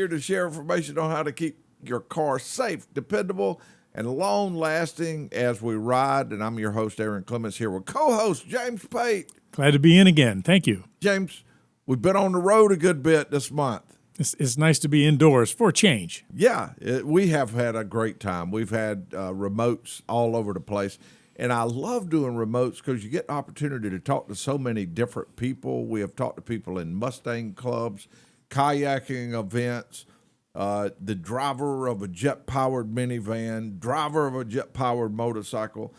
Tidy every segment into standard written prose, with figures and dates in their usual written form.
here to share information on how to keep your car safe, dependable, and long-lasting as we ride. And I'm your host, Aaron Clements, here with co-host James Pate. Glad to be in again. Thank you. James, we've been on the road a good bit this month. It's nice to be indoors for a change. Yeah, we have had a great time. We've had remotes all over the place. And I love doing remotes because you get the opportunity to talk to so many different people. We have talked to people in Mustang clubs, kayaking events, the driver of a jet-powered minivan, driver of a jet-powered motorcycle,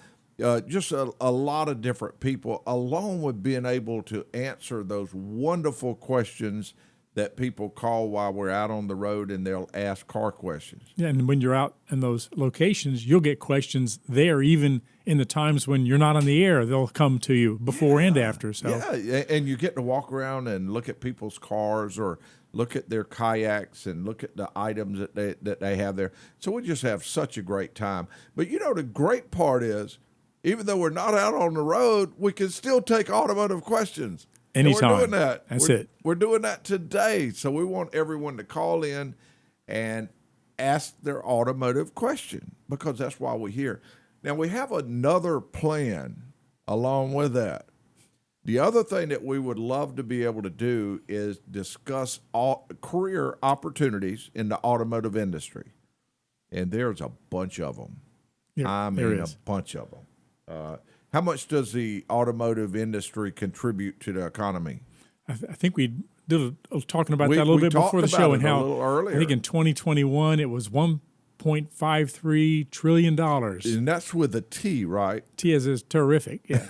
just a lot of different people, along with being able to answer those wonderful questions that people call while we're out on the road, and they'll ask car questions. Yeah, and when you're out in those locations, you'll get questions there, even in the times when you're not on the air. They'll come to you before and after. So yeah, and you get to walk around and look at people's cars or look at their kayaks and look at the items that they have there. So we just have such a great time. But you know, the great part is, even though we're not out on the road, we can still take automotive questions. Anytime. And we're doing that. That's it. We're doing that today. So we want everyone to call in and ask their automotive question, because that's why we're here. Now, we have another plan along with that. The other thing that we would love to be able to do is discuss career opportunities in the automotive industry. And there's a bunch of them. Yeah, I mean, a bunch of them. How much does the automotive industry contribute to the economy? I think we did talking about that a little bit before the show, and how a little earlier. I think in 2021 it was $1.53 trillion. And that's with a T, right? T as is terrific, yes.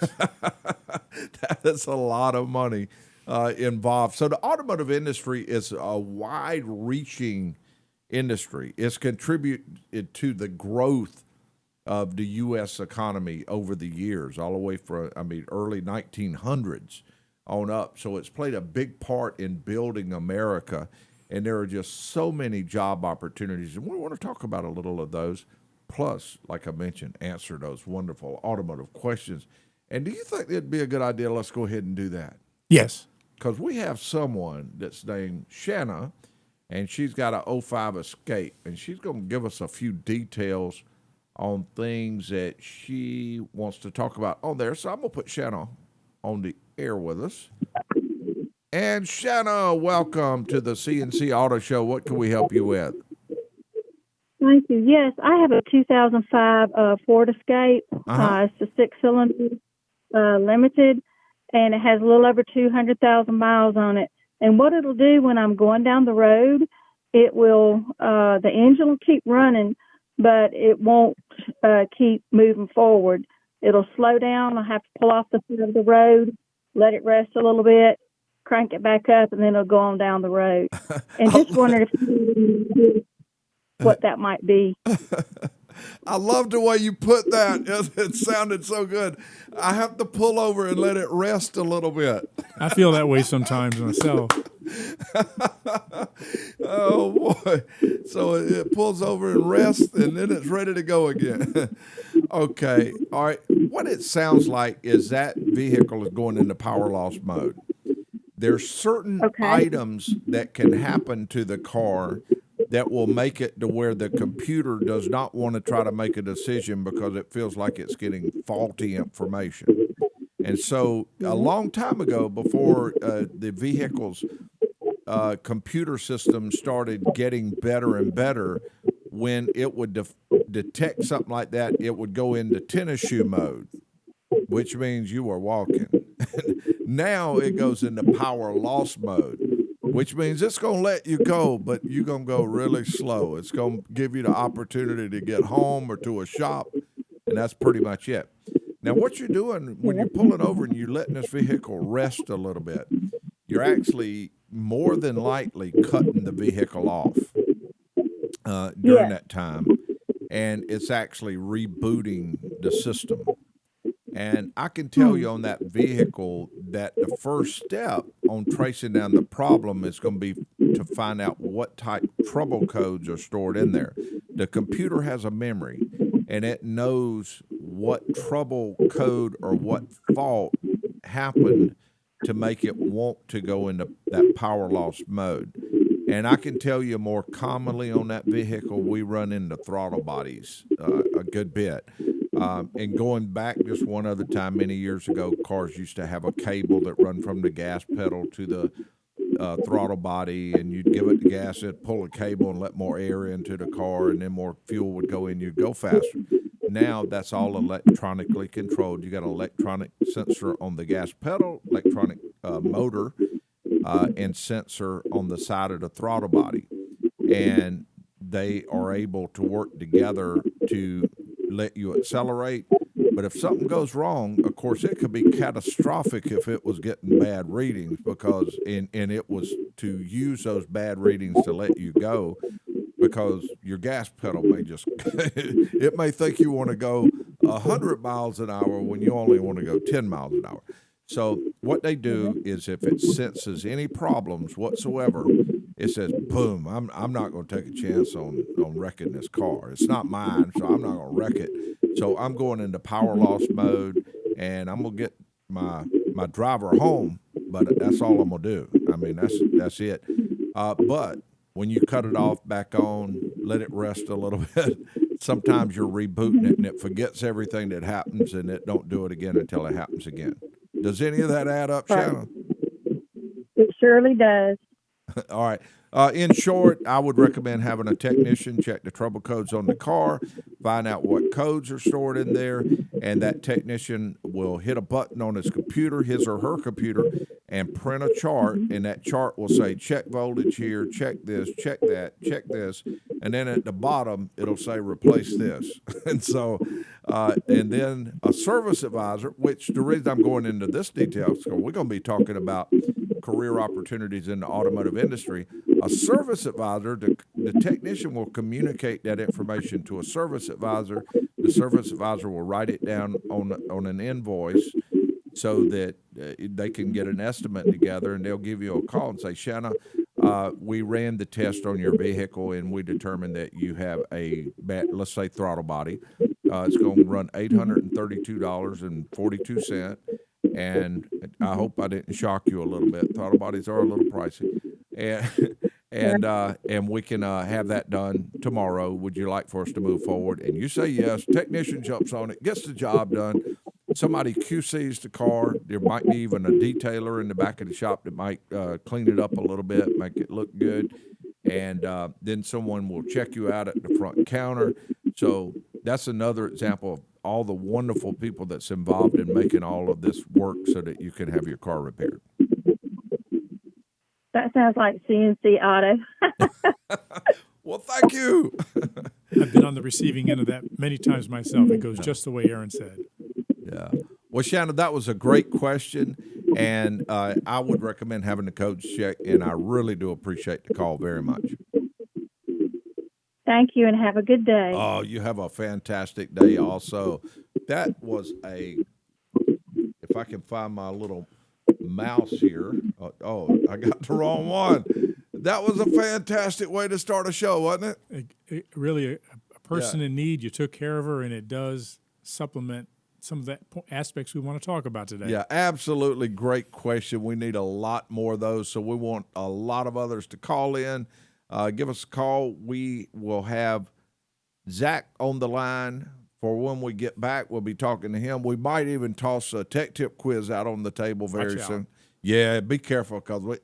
That is a lot of money involved. So the automotive industry is a wide-reaching industry. It's contributed to the growth of the U.S. economy over the years, all the way from, early 1900s on up. So it's played a big part in building America, and there are just so many job opportunities. And we want to talk about a little of those, plus, like I mentioned, answer those wonderful automotive questions. And do you think it'd be a good idea? Let's go ahead and do that. Yes. Because we have someone that's named Shanna, and she's got a 05 Escape, and she's going to give us a few details on things that she wants to talk about on there. So I'm going to put Shanna on the air with us. And Shanna, welcome to the C&C Auto Show. What can we help you with? Thank you. Yes, I have a 2005 Ford Escape. It's a 6-cylinder limited, and it has a little over 200,000 miles on it. And what it'll do when I'm going down the road, it will, the engine will keep running, but it won't keep moving forward. It'll slow down. I have to pull off the side of the road, let it rest a little bit, crank it back up, and then it'll go on down the road. And just wondered if you knew what that might be. I love the way you put that. It sounded so good. I have to pull over and let it rest a little bit. I feel that way sometimes myself. Oh, boy. So it pulls over and rests, and then it's ready to go again. Okay. All right. What it sounds like is that vehicle is going into power loss mode. There's certain items that can happen to the car that will make it to where the computer does not want to try to make a decision because it feels like it's getting faulty information. And so a long time ago, before the vehicle's computer system started getting better and better, when it would detect something like that, it would go into tennis shoe mode, which means you are walking. Now it goes into power loss mode, which means it's going to let you go, but you're going to go really slow. It's going to give you the opportunity to get home or to a shop, and that's pretty much it. Now, what you're doing when you're pulling over and you're letting this vehicle rest a little bit, you're actually more than likely cutting the vehicle off during that time, and it's actually rebooting the system. And I can tell you on that vehicle that the first step on tracing down the problem is going to be to find out what type trouble codes are stored in there. The computer has a memory, and it knows what trouble code or what fault happened to make it want to go into that power loss mode. And I can tell you more commonly on that vehicle, we run into throttle bodies a good bit. And going back just one other time, many years ago, cars used to have a cable that run from the gas pedal to the throttle body, and you'd give it the gas, it'd pull a cable and let more air into the car, and then more fuel would go in, you'd go faster. Now that's all electronically controlled. You got an electronic sensor on the gas pedal, electronic motor, and sensor on the side of the throttle body. And they are able to work together to let you accelerate. But if something goes wrong, of course, it could be catastrophic if it was getting bad readings, because and it was to use those bad readings to let you go, because your gas pedal may just it may think you want to go 100 miles an hour when you only want to go 10 miles an hour. So what they do is, if it senses any problems whatsoever, it says, boom, I'm not going to take a chance on wrecking this car. It's not mine, so I'm not going to wreck it. So I'm going into power loss mode, and I'm going to get my driver home, but that's all I'm going to do. I mean, that's it. But when you cut it off, back on, let it rest a little bit, sometimes you're rebooting it, and it forgets everything that happens, and it don't do it again until it happens again. Does any of that add up, Shannon? It surely does. All right. In short, I would recommend having a technician check the trouble codes on the car, find out what codes are stored in there, and that technician will hit a button on his computer, his or her computer, and print a chart, and that chart will say, check voltage here, check this, check that, check this, and then at the bottom, it'll say, replace this. And so, and then a service advisor, which the reason I'm going into this detail is because we're going to be talking about career opportunities in the automotive industry. A service advisor, the technician will communicate that information to a service advisor. The service advisor will write it down on an invoice so that they can get an estimate together, and they'll give you a call and say, Shanna, we ran the test on your vehicle, and we determined that you have a bad, let's say, throttle body. It's going to run $832.42. And I hope I didn't shock you a little bit. Throttle bodies are a little pricey, and we can have that done tomorrow. Would you like for us to move forward? And you say yes. Technician jumps on it, gets the job done. Somebody QCs the car. There might be even a detailer in the back of the shop that might clean it up a little bit, make it look good, and then someone will check you out at the front counter. So that's another example of all the wonderful people that's involved in making all of this work so that you can have your car repaired. That sounds like C&C Auto. Well, thank you. I've been on the receiving end of that many times myself. It goes just the way Aaron said. Yeah. Well, Shannon, that was a great question, and I would recommend having the coach check, and I really do appreciate the call very much. Thank you, and have a good day. Oh, you have a fantastic day also. That was if I can find my little mouse here. Oh, I got the wrong one. That was a fantastic way to start a show, wasn't It really, a person in need, you took care of her, and it does supplement some of the aspects we want to talk about today. Yeah, absolutely. Great question. We need a lot more of those, so we want a lot of others to call in. Give us a call. We will have Zach on the line for when we get back. We'll be talking to him. We might even toss a tech tip quiz out on the table very soon. Yeah, be careful, because we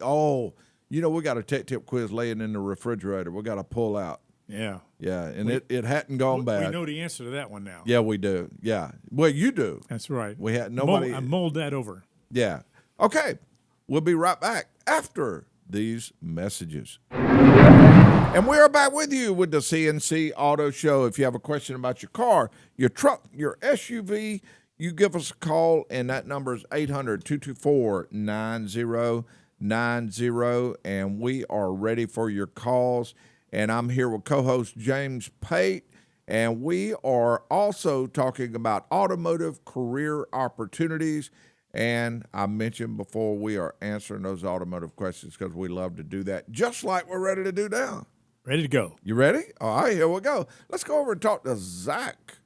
got a tech tip quiz laying in the refrigerator. We got to pull out. Yeah. Yeah, and it hadn't gone bad. We know the answer to that one now. Yeah, we do. Yeah. Well, you do. That's right. We had nobody. I mulled that over. Yeah. Okay. We'll be right back after these messages. And we are back with you with the C&C Auto Show. If you have a question about your car, your truck, your SUV, you give us a call, and that number is 800-224-9090, and we are ready for your calls. And I'm here with co-host James Pate, and we are also talking about automotive career opportunities. And I mentioned before, we are answering those automotive questions because we love to do that, just like we're ready to do now. Ready to go. You ready? All right, here we go. Let's go over and talk to Zach.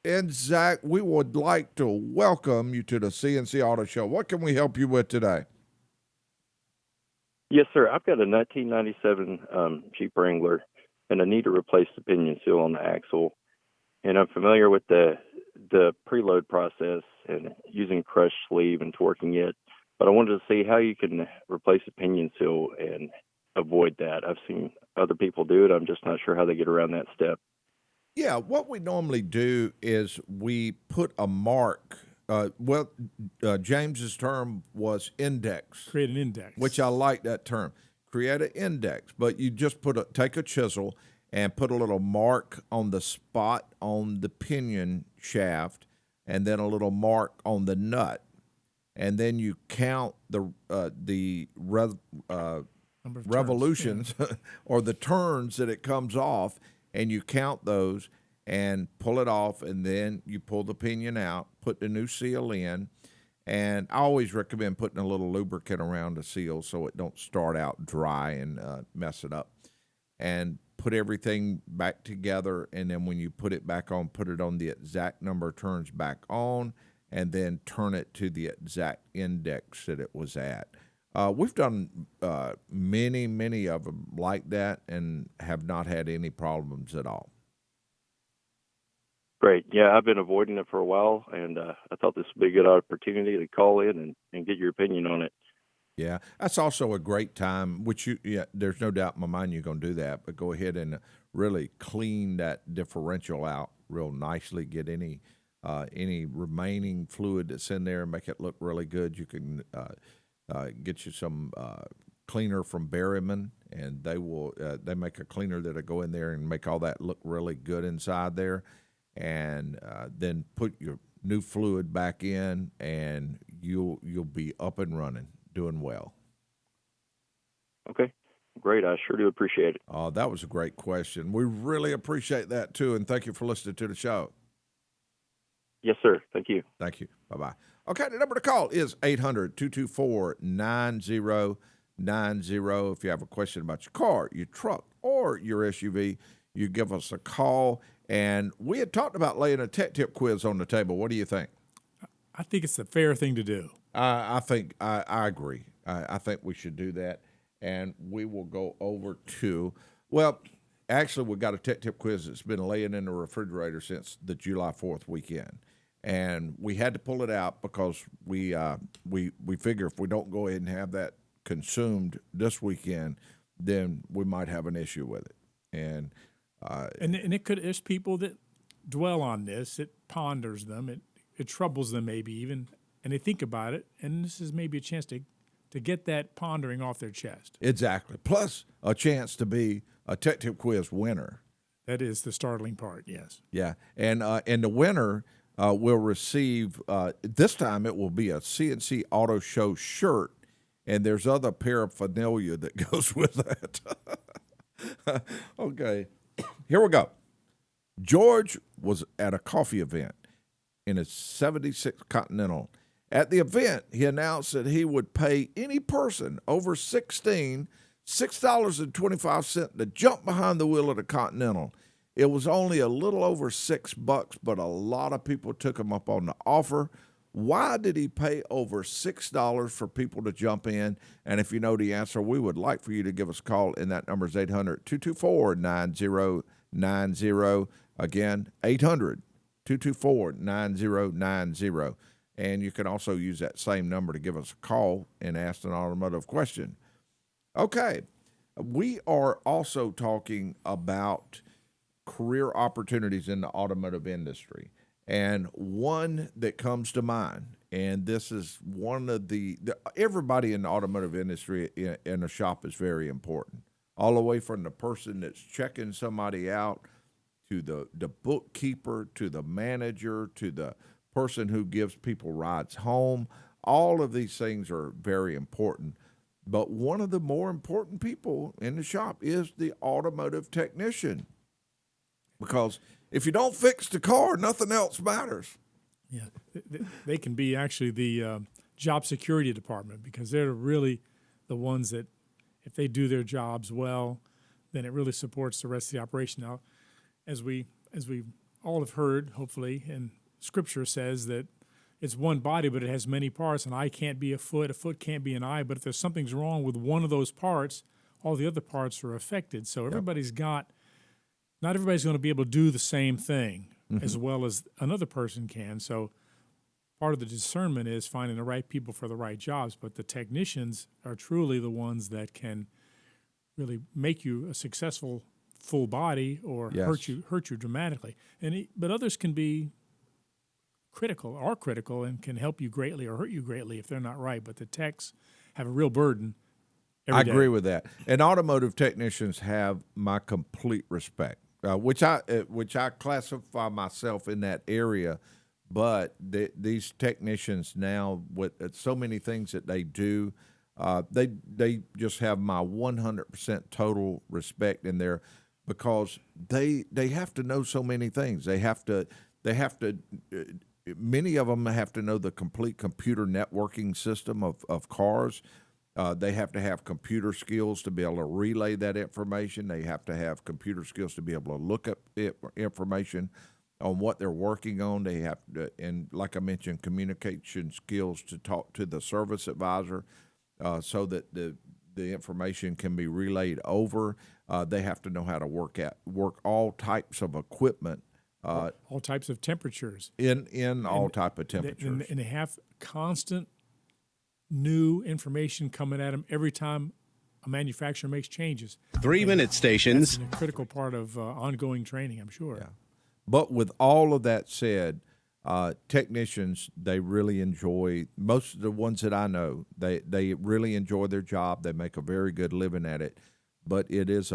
And Zach, we would like to welcome you to the C&C Auto Show. What can we help you with today? Yes, sir. I've got a 1997 Jeep Wrangler, and I need to replace the pinion seal on the axle. And I'm familiar with the preload process and using crushed sleeve and torquing it. But I wanted to see how you can replace a pinion seal and avoid that. I've seen other people do it. I'm just not sure how they get around that step. Yeah, what we normally do is we put a mark. James's term was index. Create an index. Which I like that term. Create an index, but you just take a chisel and put a little mark on the spot on the pinion shaft, and then a little mark on the nut, and then you count the revolutions or the turns that it comes off, and you count those and pull it off, and then you pull the pinion out, put the new seal in. And I always recommend putting a little lubricant around the seal so it don't start out dry and mess it up. And put everything back together, and then when you put it back on, put it on the exact number of turns back on, and then turn it to the exact index that it was at. We've done many of them like that and have not had any problems at all. Great. Yeah, I've been avoiding it for a while, and I thought this would be a good opportunity to call in and get your opinion on it. Yeah, that's also a great time, there's no doubt in my mind you're going to do that, but go ahead and really clean that differential out real nicely, get any remaining fluid that's in there and make it look really good. You can get you some cleaner from Berryman, and they make a cleaner that'll go in there and make all that look really good inside there. And then put your new fluid back in, and you'll be up and running, doing well. Okay, great. I sure do appreciate it. That was a great question. We really appreciate that, too, and thank you for listening to the show. Yes, sir. Thank you. Thank you. Bye-bye. Okay, the number to call is 800-224-9090. If you have a question about your car, your truck, or your SUV, you give us a call. And we had talked about laying a tech tip quiz on the table. What do you think? I think it's a fair thing to do. I think I agree. I think we should do that. And we will go over to, actually, we've got a tech tip quiz that's been laying in the refrigerator since the July 4th weekend. And we had to pull it out because we figure if we don't go ahead and have that consumed this weekend, then we might have an issue with it. And there's people that dwell on this. It ponders them. It troubles them maybe even, and they think about it. And this is maybe a chance to get that pondering off their chest. Exactly. Plus a chance to be a tech tip quiz winner. That is the startling part. Yes. Yeah, and the winner will receive this time it will be a C&C Auto Show shirt, and there's other paraphernalia that goes with that. Okay. Here we go. George was at a coffee event in a 76 Continental. At the event, he announced that he would pay any person over 16 $6.25 to jump behind the wheel of the Continental. It was only a little over $6, but a lot of people took him up on the offer. Why did he pay over $6 for people to jump in? And if you know the answer, we would like for you to give us a call, and that number is 800-224-9090. Again, 800-224-9090. And you can also use that same number to give us a call and ask an automotive question. Okay, we are also talking about career opportunities in the automotive industry. And one that comes to mind, and this is one of everybody in the automotive industry in a shop is very important, all the way from the person that's checking somebody out to the bookkeeper, to the manager, to the person who gives people rides home. All of these things are very important. But one of the more important people in the shop is the automotive technician. Because if you don't fix the car, nothing else matters. Yeah, they can be actually the job security department, because they're really the ones that, if they do their jobs well, then it really supports the rest of the operation. Now, as we all have heard, hopefully, and Scripture says that, it's one body, but it has many parts. An eye can't be a foot can't be an eye. But if there's something's wrong with one of those parts, all the other parts are affected. So not everybody's going to be able to do the same thing as well as another person can. So part of the discernment is finding the right people for the right jobs. But the technicians are truly the ones that can really make you a successful full body or hurt you dramatically. But others can be critical and can help you greatly or hurt you greatly if they're not right. But the techs have a real burden every day. I agree with that. And automotive technicians have my complete respect, which I classify myself in that area. But these technicians now, with so many things that they do, they just have my 100% total respect in there, because they have to know so many things. They have to. Many of them have to know the complete computer networking system of cars. They have to have computer skills to be able to relay that information. They have to have computer skills to be able to look up information on what they're working on. They have to, and like I mentioned, communication skills to talk to the service advisor so that the information can be relayed over. They have to know how to work all types of equipment. All types of temperatures. In all type of temperatures. And they have constant new information coming at them every time a manufacturer makes changes. 3-minute stations. That's a critical part of ongoing training, I'm sure. Yeah. But with all of that said, technicians, they really enjoy, most of the ones that I know, they really enjoy their job. They make a very good living at it. But it is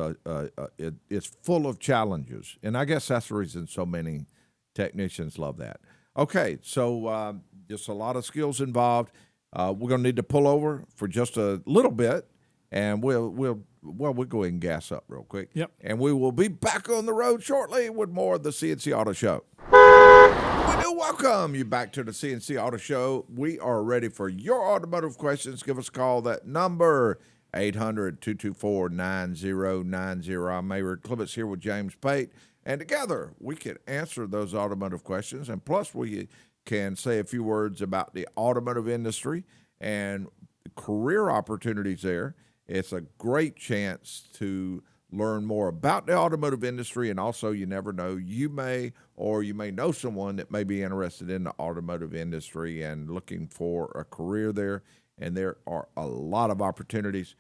it's full of challenges, and I guess that's the reason so many technicians love that. Okay, so just a lot of skills involved. We're going to need to pull over for just a little bit, and we'll go ahead and gas up real quick. Yep. And we will be back on the road shortly with more of the C&C Auto Show. We do welcome you back to the C&C Auto Show. We are ready for your automotive questions. Give us a call. That number 800-224-9090. I'm Aaron Clements here with James Pate, and together we can answer those automotive questions, and plus we can say a few words about the automotive industry and career opportunities there. It's a great chance to learn more about the automotive industry, and also, you never know, you may know someone that may be interested in the automotive industry and looking for a career there. And there are a lot of opportunities.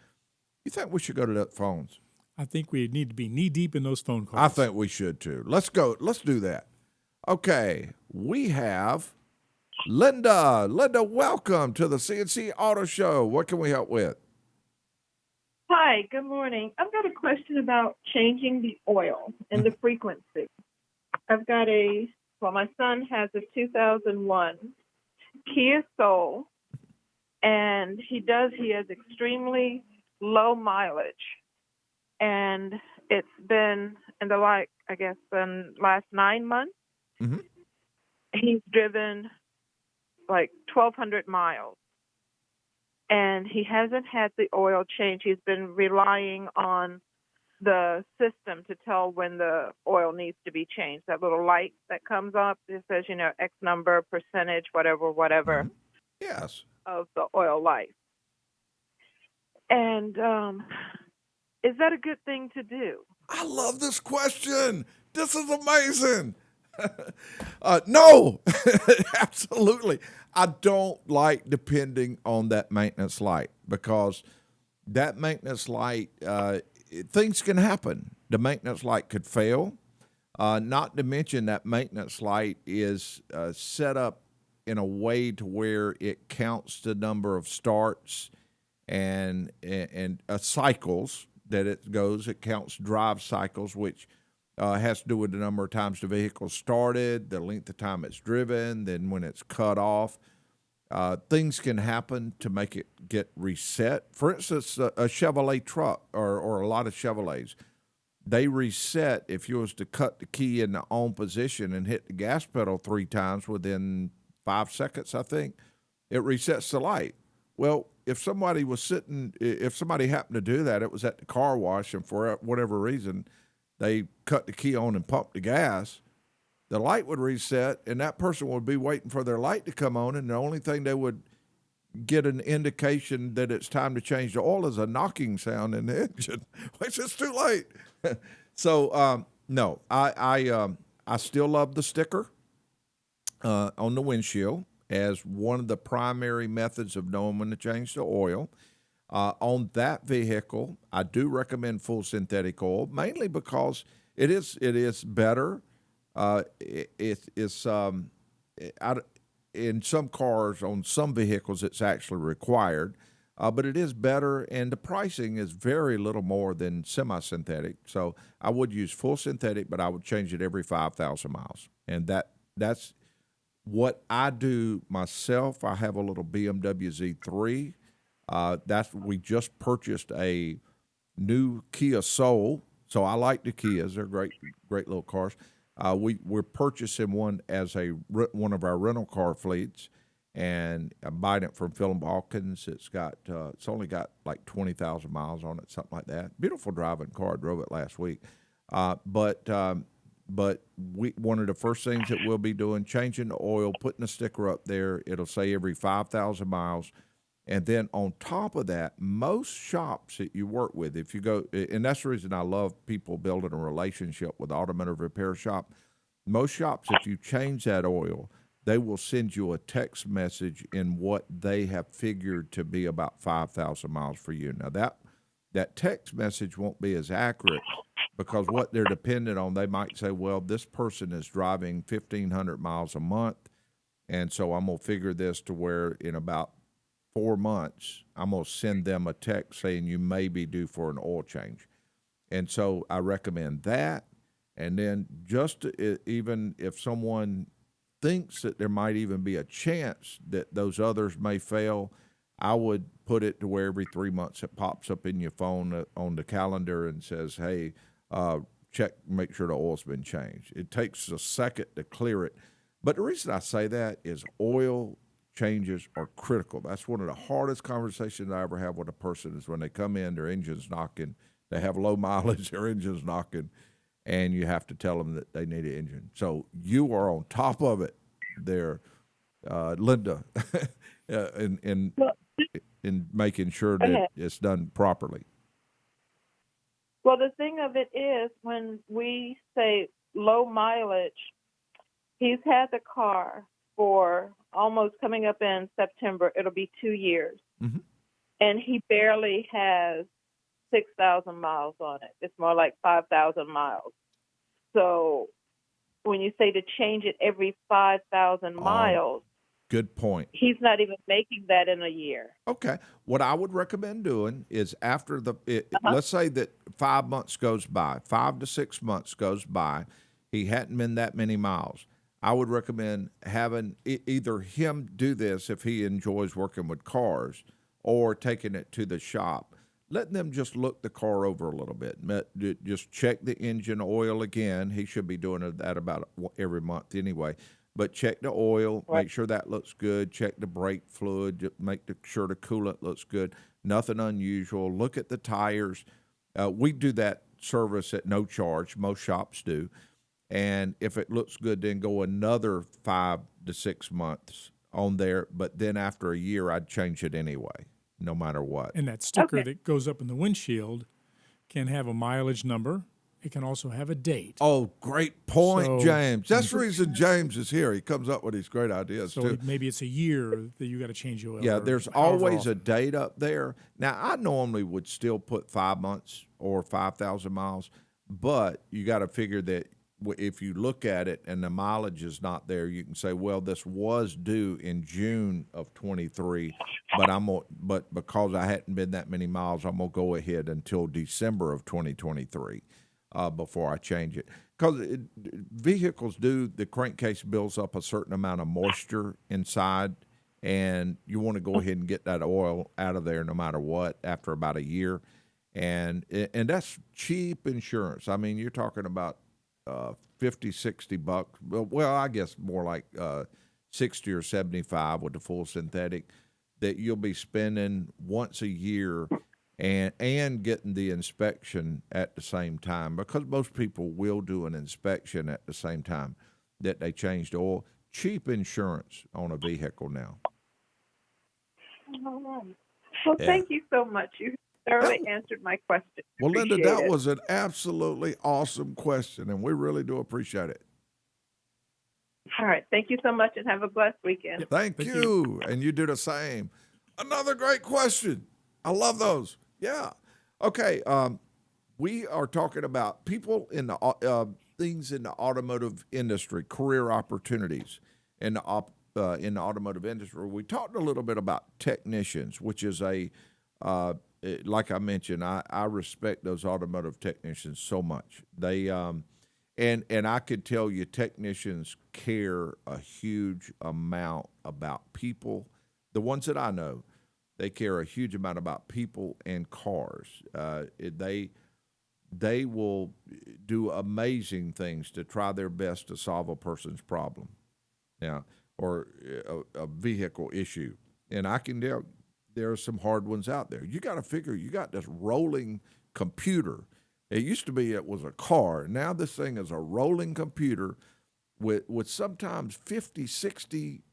You think we should go to the phones? I think we need to be knee-deep in those phone calls. I think we should, too. Let's go. Let's do that. Okay, we have Linda. Linda, welcome to the C&C Auto Show. What can we help with? Hi, good morning. I've got a question about changing the oil and the frequency. I've got my son has a 2001 Kia Soul, and he has extremely low mileage. And it's been in the last 9 months, he's driven like 1,200 miles. And he hasn't had the oil change. He's been relying on the system to tell when the oil needs to be changed. That little light that comes up, it says, X number, percentage, whatever. Yes. Of the oil life. And is that a good thing to do? I love this question. This is amazing. No, absolutely. I don't like depending on that maintenance light, because that maintenance light, things can happen. The maintenance light could fail. Not to mention that maintenance light is set up in a way to where it counts the number of starts and cycles that it goes. It counts drive cycles, which has to do with the number of times the vehicle started, the length of time it's driven, then when it's cut off. Things can happen to make it get reset. For instance, a Chevrolet truck or a lot of Chevrolets, they reset if you was to cut the key in the on position and hit the gas pedal 3 times within 5 seconds, I think, it resets the light. Well, if somebody happened to do that, it was at the car wash, and for whatever reason, they cut the key on and pumped the gas, the light would reset, and that person would be waiting for their light to come on, and the only thing they would get an indication that it's time to change the oil is a knocking sound in the engine, which is too late. So no, I still love the sticker on the windshield as one of the primary methods of knowing when to change the oil. On that vehicle, I do recommend full synthetic oil, mainly because it is better. In some cars, on some vehicles, it's actually required, but it is better, and the pricing is very little more than semi-synthetic. So I would use full synthetic, but I would change it every 5,000 miles, and that's what I do myself. I have a little BMW Z3. We just purchased a new Kia Soul, so I like the Kias. They're great little cars. We're purchasing one as one of our rental car fleets, and I'm buying it from Phil Balkins. It's only got like 20,000 miles on it, something like that. Beautiful driving car. I drove it last week. But one of the first things that we'll be doing, changing the oil, putting a sticker up there. It'll say every 5,000 miles. And then on top of that, most shops that you work with, if you go, and that's the reason I love people building a relationship with automotive repair shop. Most shops, if you change that oil, they will send you a text message in what they have figured to be about 5,000 miles for you. Now that text message won't be as accurate because what they're dependent on, they might say, well, this person is driving 1,500 miles a month, and so I'm going to figure this to where in about 4 months, I'm going to send them a text saying you may be due for an oil change. And so I recommend that. And then even if someone thinks that there might even be a chance that those others may fail, I would put it to where every 3 months it pops up in your phone on the calendar and says, hey, check, make sure the oil's been changed. It takes a second to clear it. But the reason I say that is oil changes are critical. That's one of the hardest conversations I ever have with a person is when they come in, their engine's knocking, they have low mileage, their engine's knocking, and you have to tell them that they need an engine. So you are on top of it there, Linda, in making sure that it's done properly. Well, the thing of it is, when we say low mileage, he's had the car for almost coming up in September. It'll be 2 years. Mm-hmm. And he barely has 6,000 miles on it. It's more like 5,000 miles. So when you say to change it every 5,000 miles, good point. He's not even making that in a year. Okay. What I would recommend doing is after let's say that 5 months goes by, 5 to 6 months goes by, he hadn't been that many miles. I would recommend having either him do this if he enjoys working with cars or taking it to the shop. Letting them just look the car over a little bit. Just check the engine oil again. He should be doing that about every month anyway. But check the oil, make sure that looks good. Check the brake fluid, make sure the coolant looks good. Nothing unusual. Look at the tires. We do that service at no charge. Most shops do. And if it looks good, then go another 5 to 6 months on there. But then after a year, I'd change it anyway, no matter what. And that sticker that goes up in the windshield can have a mileage number. It can also have a date. Oh, great point, James. That's the reason James is here. He comes up with these great ideas, too. Maybe it's a year that you got to change your oil. Yeah, there's always a date up there. Now, I normally would still put 5 months or 5,000 miles, but you got to figure that if you look at it and the mileage is not there, you can say, well, this was due in June of 23, but because I hadn't been that many miles, I'm going to go ahead until December of 2023 before I change it. Because vehicles the crankcase builds up a certain amount of moisture inside, and you want to go ahead and get that oil out of there no matter what after about a year. And that's cheap insurance. I mean, you're talking about $50, $60. Well, I guess more like 60 or 75 with the full synthetic that you'll be spending once a year and getting the inspection at the same time, because most people will do an inspection at the same time. that they changed oil. Cheap insurance on a vehicle now. All right. Well, Yeah. thank you so much. You thoroughly answered my question. Well, Linda, Appreciate that it. was an absolutely awesome question, and we really do appreciate it. All right. Thank you so much, and have a blessed weekend. Yep. Thank Thank you. And you do the same. Another great question. I love those. Yeah. Okay. We are talking about people in the things in the automotive industry, career opportunities in the automotive industry. We talked a little bit about technicians, which is like I mentioned, I respect those automotive technicians so much. They and I could tell you, technicians care a huge amount about people. The ones that I know, they care a huge amount about people and cars. They will do amazing things to try their best to solve a person's problem, or a vehicle issue. And I can tell there are some hard ones out there. You got to figure you got this rolling computer. It used to be it was a car. Now this thing is a rolling computer with sometimes 50, 60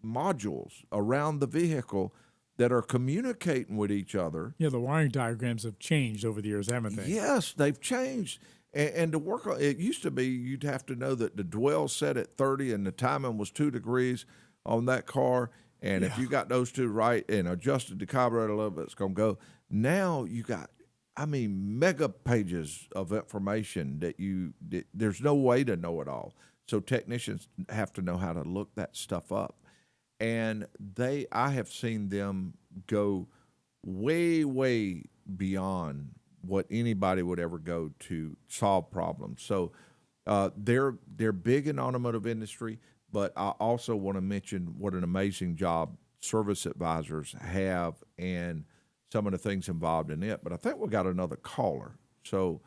modules around the vehicle that are communicating with each other. Yeah, the wiring diagrams have changed over the years, haven't they? Yes, they've changed. And to work on it used to be you'd have to know that the dwell set at 30 and the timing was 2 degrees on that car. And if you got those two right and adjusted the carburetor a little bit, it's going to go. Now you got, mega pages of information that there's no way to know it all. So technicians have to know how to look that stuff up. And I have seen them go way, way beyond what anybody would ever go to solve problems. So they're big in automotive industry, but I also want to mention what an amazing job service advisors have and some of the things involved in it. But I think we got another caller. So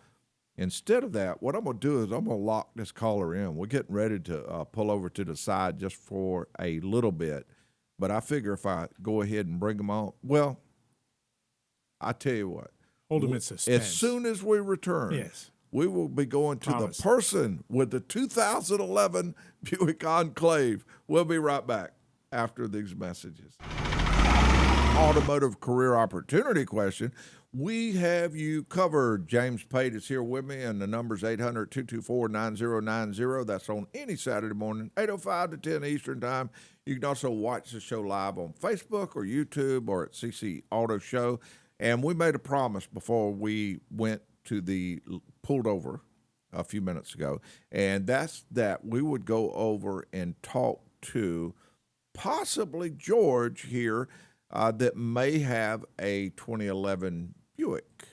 instead of that, what I'm going to do is I'm going to lock this caller in. We're getting ready to pull over to the side just for a little bit. But I figure if I go ahead and bring them on, well, I tell you what. Hold them in suspense. As soon as we return, yes, we will be going to Promise. the person with the 2011 Buick Enclave. We'll be right back after these messages. Automotive career opportunity question. We have you covered. James Pate is here with me, and the number's 800-224-9090. That's on any Saturday morning, 8:05 to 10 Eastern Time. You can also watch the show live on Facebook or YouTube or at C&C Auto Show. And we made a promise before we went to the pulled over a few minutes ago, and that's that we would go over and talk to possibly George here that may have a 2011 Buick.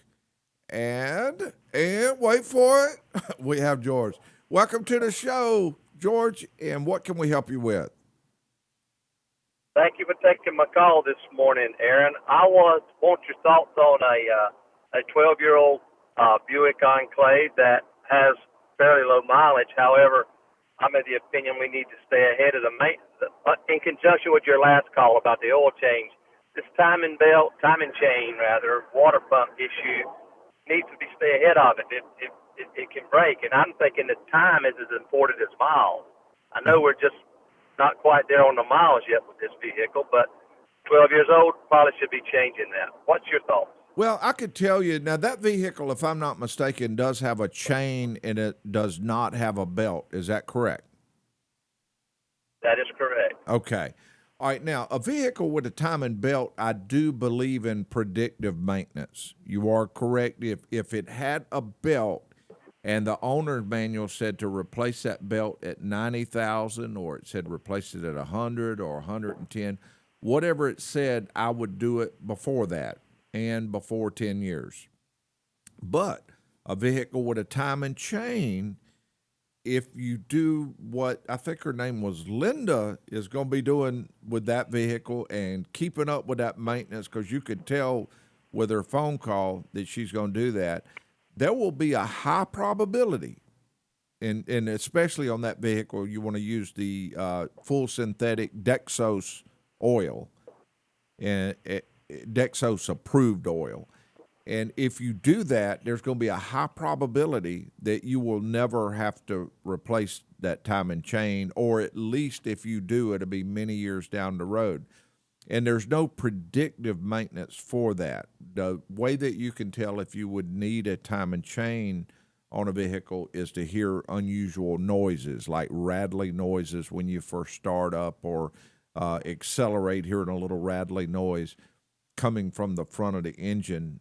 And wait for it, we have George. Welcome to the show, George, and what can we help you with? Thank you for taking my call this morning, Aaron. I want your thoughts on a 12-year-old Buick Enclave that has fairly low mileage. However, I'm of the opinion we need to stay ahead of the maintenance. In conjunction with your last call about the oil change, this timing chain, water pump issue needs to be stay ahead of it. It can break, and I'm thinking that time is as important as miles. I know we're just not quite there on the miles yet with this vehicle, but 12 years old, probably should be changing that. What's your thoughts? Well, I could tell you, now that vehicle, if I'm not mistaken, does have a chain and it does not have a belt. Is that correct? That is correct. Okay. All right. Now, a vehicle with a timing belt, I do believe in predictive maintenance. You are correct. If it had a belt, and the owner's manual said to replace that belt at 90,000, or it said replace it at 100 or 110. Whatever it said, I would do it before that and before 10 years. But a vehicle with a timing chain, if you do what I think her name was Linda is going to be doing with that vehicle and keeping up with that maintenance, because you could tell with her phone call that she's going to do that, there will be a high probability, and especially on that vehicle, you want to use the full synthetic Dexos oil, and Dexos approved oil. And if you do that, there's going to be a high probability that you will never have to replace that timing chain, or at least if you do, it'll be many years down the road. And there's no predictive maintenance for that. The way that you can tell if you would need a timing chain on a vehicle is to hear unusual noises, like rattling noises when you first start up, or accelerate, hearing a little rattling noise coming from the front of the engine.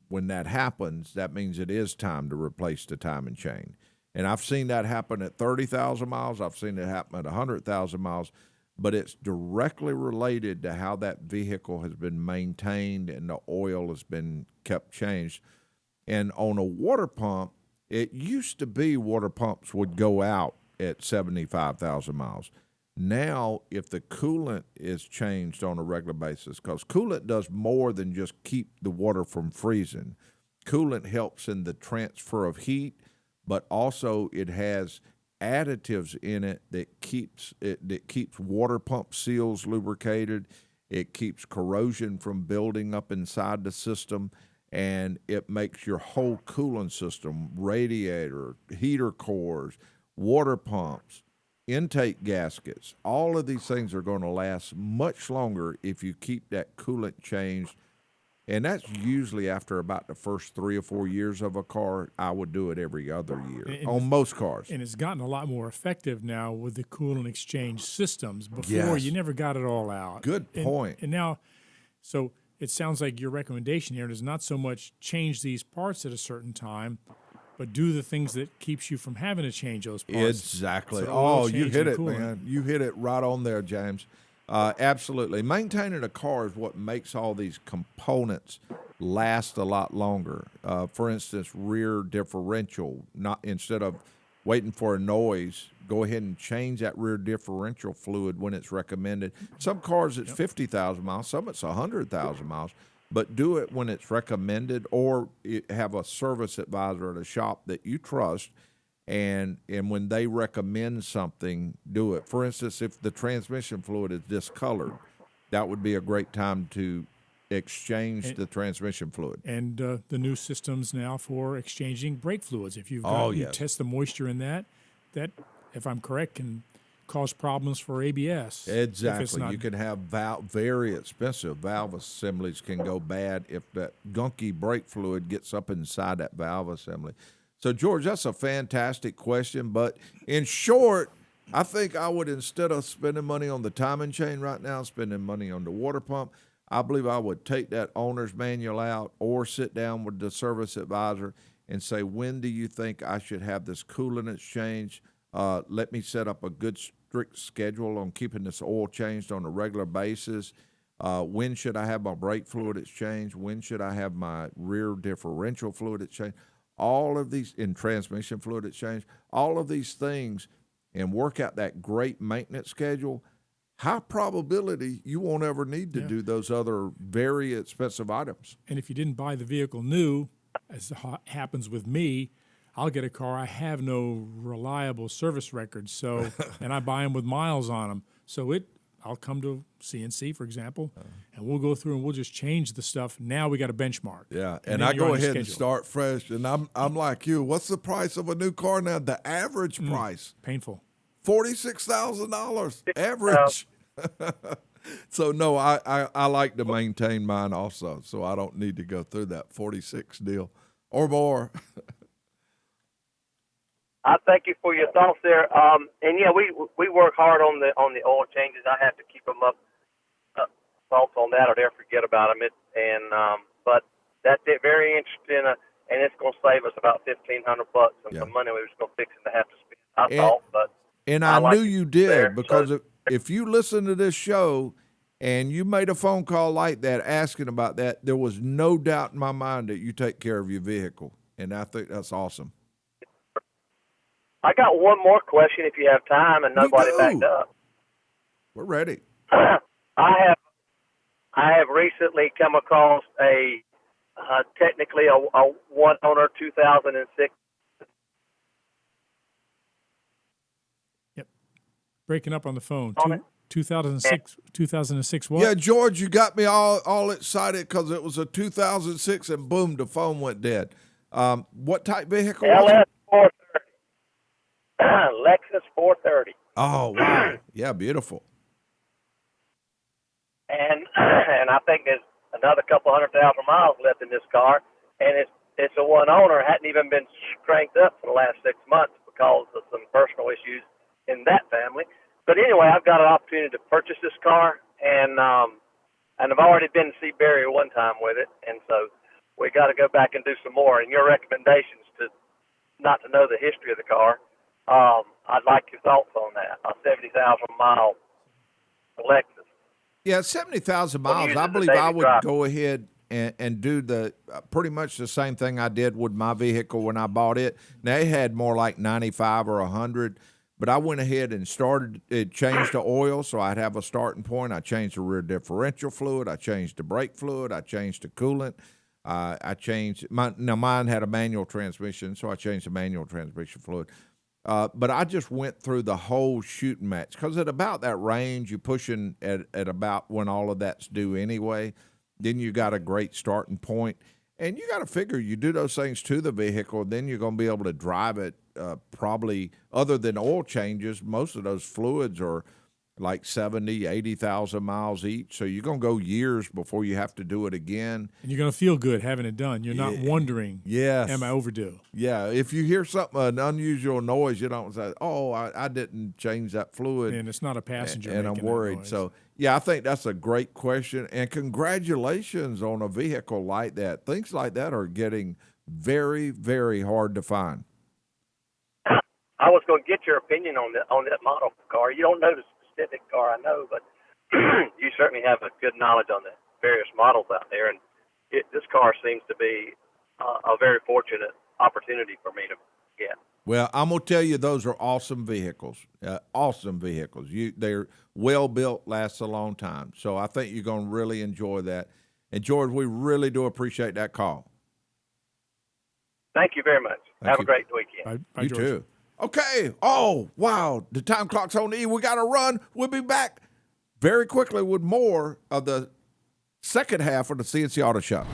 When that happens, that means it is time to replace the timing chain. And I've seen that happen at 30,000 miles. I've seen it happen at 100,000 miles. But it's directly related to how that vehicle has been maintained and the oil has been kept changed. And on a water pump, it used to be water pumps would go out at 75,000 miles. Now, if the coolant is changed on a regular basis, because coolant does more than just keep the water from freezing. Coolant helps in the transfer of heat, but also it has additives in it that keeps water pump seals lubricated. It keeps corrosion from building up inside the system, and it makes your whole cooling system, radiator, heater cores, water pumps, intake gaskets, all of these things are going to last much longer if you keep that coolant changed. And that's usually after about the first 3 or 4 years of a car. I would do it every other year on most cars. And it's gotten a lot more effective now with the coolant exchange systems. Before, Yes. you never got it all out. Good point. And now, so it sounds like your recommendation here is not so much change these parts at a certain time, but do the things that keeps you from having to change those parts. Exactly. So oil Oh, you change hit and it, coolant. man. You hit it right on there, James. Absolutely. Maintaining a car is what makes all these components last a lot longer. For instance, rear differential. Not instead of waiting for a noise, go ahead and change that rear differential fluid when it's recommended. Some cars it's 50,000 miles, some it's 100,000 miles. But do it when it's recommended, or have a service advisor at a shop that you trust, and when they recommend something, do it. For instance, if the transmission fluid is discolored, that would be a great time to exchange the transmission fluid. And the new systems now for exchanging brake fluids. If you've Oh, you yes. test the moisture in that, if I'm correct, can cause problems for ABS. If it's Exactly. not- You can have very expensive valve assemblies can go bad if that gunky brake fluid gets up inside that valve assembly. So, George, that's a fantastic question. But in short, I think I would, instead of spending money on the timing chain right now, spending money on the water pump, I believe I would take that owner's manual out or sit down with the service advisor and say, when do you think I should have this coolant exchange? Let me set up a good strict schedule on keeping this oil changed on a regular basis. When should I have my brake fluid exchange? When should I have my rear differential fluid exchange? All of these, in transmission fluid exchange, all of these things, and work out that great maintenance schedule. High probability you won't ever need to do those other very expensive items. And if you didn't buy the vehicle new, as happens with me, I'll get a car. I have no reliable service records, so and I buy them with miles on them. So I'll come to C&C, for example, and we'll go through and we'll just change the stuff. Now we got a benchmark. Yeah, and and then I you're go on your ahead and schedule. start fresh. And I'm like you. What's the price of a new car now? The average price, Painful. $46,000 average. So no, I like to maintain mine also, so I don't need to go through that 46 deal or more. I thank you for your thoughts there. And yeah, we work hard on the oil changes. I have to keep them up. Thoughts on that, or they'll forget about them. But that's it. Very interesting, and it's going to save us about $1,500 and some money we was going to fix and to have to spend. I thought, but And I like knew it you did there, because so- if you listen to this show and you made a phone call like that asking about that, there was no doubt in my mind that you take care of your vehicle, and I think that's awesome. I got one more question if you have time and nobody do. backed up. We're ready. I have recently come across technically a one owner 2006. Breaking up on the phone. On it? 2006 what? Yeah, George, you got me all excited because it was a 2006, and boom, the phone went dead. What type vehicle was it? LS 430. Lexus 430. Oh, wow. Yeah, beautiful. And I think there's another couple 100,000 miles left in this car, and it's a one owner. Hadn't even been cranked up for the last 6 months because of some personal issues in that family. But anyway, I've got an opportunity to purchase this car, and I've already been to see Barry one time with it, and so we got to go back and do some more. And your recommendations to not to know the history of the car, I'd like your thoughts on that. A 70,000 mile Lexus. Yeah, 70,000 miles. use I it believe as a I daily would driver. go ahead and do the pretty much the same thing I did with my vehicle when I bought it. Now, it had more like 95 or 100, but I went ahead and changed the oil so I'd have a starting point. I changed the rear differential fluid. I changed the brake fluid. I changed the coolant. Mine had a manual transmission, so I changed the manual transmission fluid. But I just went through the whole shooting match because at about that range, you're pushing at about when all of that's due anyway. Then you got a great starting point. And you got to figure you do those things to the vehicle, then you're going to be able to drive it probably, other than oil changes, most of those fluids are like 70, 80,000 miles each. So you're going to go years before you have to do it again. And you're going to feel good having it done. You're not wondering, yes, am I overdue? Yeah, if you hear something, an unusual noise, you don't say, oh, I didn't change that fluid. And it's not a passenger and I'm making that worried. noise. So, yeah, I think that's a great question. And congratulations on a vehicle like that. Things like that are getting very, very hard to find. I was going to get your opinion on that model car. You don't know the specific car, I know, but you certainly have a good knowledge on the various models out there. And this car seems to be a very fortunate opportunity for me to get. Well, I'm going to tell you, those are awesome vehicles. Awesome vehicles. They're well built, last a long time. So I think you're going to really enjoy that. And, George, we really do appreciate that call. Thank you very much. Have a great weekend. Bye, You George. too. Okay. Oh, wow. The time clock's on E. We got to run. We'll be back very quickly with more of the second half of the C&C Auto Show.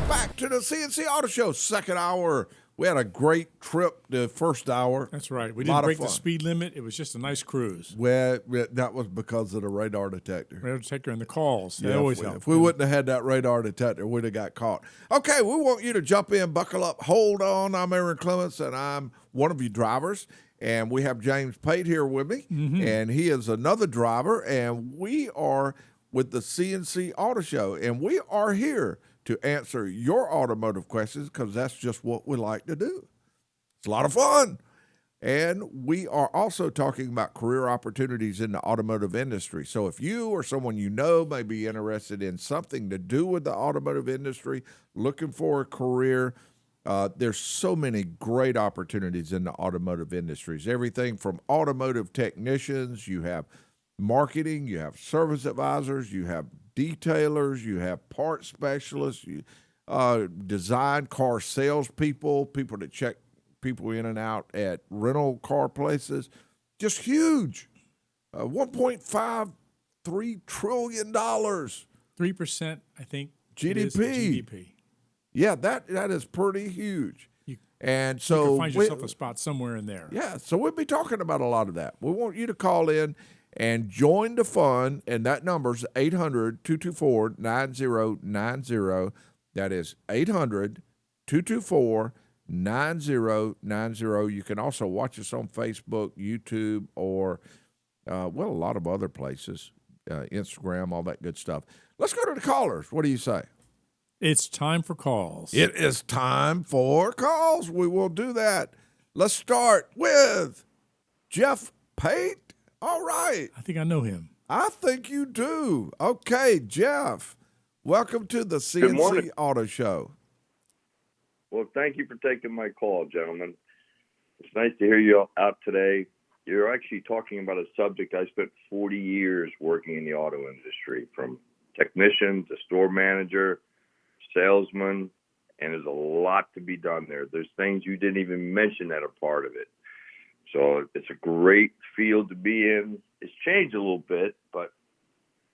Back to the C&C Auto Show, second hour. We had a great trip the first hour. That's right. We didn't break the speed limit. It was just a nice cruise. Well, that was because of the radar detector. Radar detector and the calls. They Yeah, always if help. If we wouldn't have had that radar detector, we'd have got caught. Okay, we want you to jump in, buckle up, hold on. I'm Aaron Clements, and I'm one of you drivers. And we have James Pate here with me, and he is another driver. And we are with the C&C Auto Show, and we are here to answer your automotive questions because that's just what we like to do. It's a lot of fun. And we are also talking about career opportunities in the automotive industry. So if you or someone you know may be interested in something to do with the automotive industry, looking for a career, there's so many great opportunities in the automotive industries. Everything from automotive technicians, you have marketing, you have service advisors, you have detailers, you have part specialists, you design car salespeople, people that check people in and out at rental car places. Just huge. $1.53 trillion. 3%, I think. GDP. It is GDP. Yeah, that is pretty huge. And You so can find yourself a spot somewhere in there. yeah, so we'll be talking about a lot of that. We want you to call in and join the fun, and that number's 800-224-9090. That is 800-224-9090. You can also watch us on Facebook, YouTube, or, a lot of other places, Instagram, all that good stuff. Let's go to the callers. What do you say? It's time for calls. It is time for calls. We will do that. Let's start with Jeff Pate. All right. I think I know him. I think you do. Okay, Jeff, welcome to the C&C morning. Auto Show. Well, thank you for taking my call, gentlemen. It's nice to hear you out today. You're actually talking about a subject I spent 40 years working in the auto industry, from technician to store manager, salesman, and there's a lot to be done there. There's things you didn't even mention that are part of it. So it's a great field to be in. It's changed a little bit, but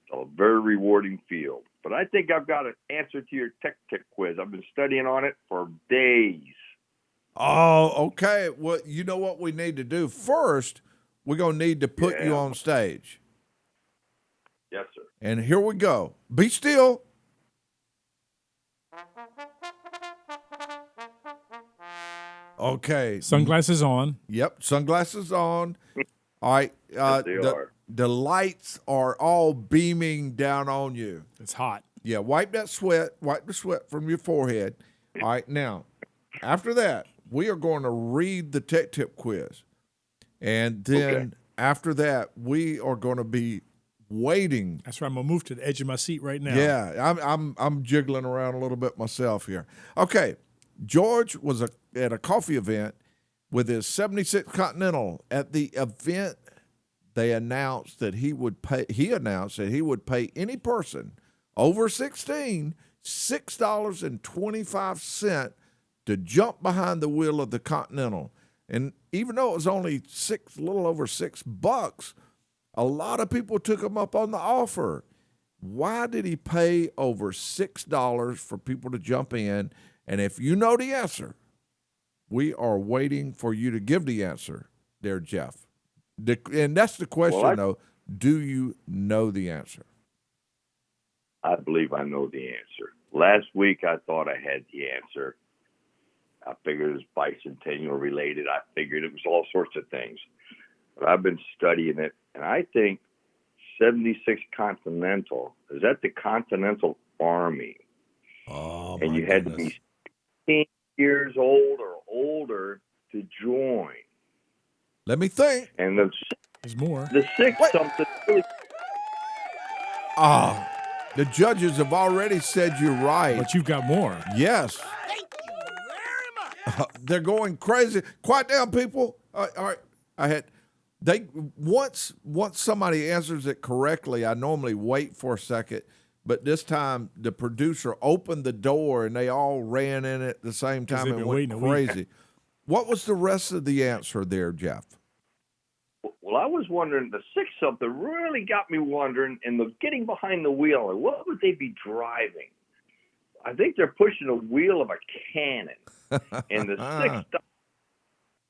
it's a very rewarding field. But I think I've got an answer to your tech tip quiz. I've been studying on it for days. Oh, okay. Well, you know what we need to do? First, we're going to need to put you on stage. Yes, sir. And here we go. Be still. Okay. Sunglasses on. Yep, sunglasses on. All right. Yes, they are. The lights are all beaming down on you. It's hot. Yeah, wipe that sweat. Wipe the sweat from your forehead. All right, now, after that, we are going to read the tech tip quiz. And then after that, we are going to be waiting. That's right. I'm gonna move to the edge of my seat right now. Yeah, I'm jiggling around a little bit myself here. Okay, George was at a coffee event with his 76 Continental. At the event, they announced that he would pay. He announced that he would pay any person over 16 $6.25 to jump behind the wheel of the Continental. And even though it was only a little over $6, a lot of people took him up on the offer. Why did he pay over $6 for people to jump in? And if you know the answer, we are waiting for you to give the answer there, Jeff. And that's the question, though. Do you know the answer? I believe I know the answer. Last week, I thought I had the answer. I figured it was bicentennial related. I figured it was all sorts of things. But I've been studying it, and I think 76 Continental is that the Continental Army. Oh, and you had to be 16 years old or older to join. Let me think. And there's more. The six something really. The judges have already said you're right. But you've got more. Yes. Thank you very much. They're going crazy. Quiet down, people. All right. Once somebody answers it correctly, I normally wait for a second. But this time, the producer opened the door, and they all ran in at the same time and went crazy. What was the rest of the answer there, Jeff? Well, I was wondering, the six something really got me wondering, in the getting behind the wheel, what would they be driving? I think they're pushing a wheel of a cannon. And the $6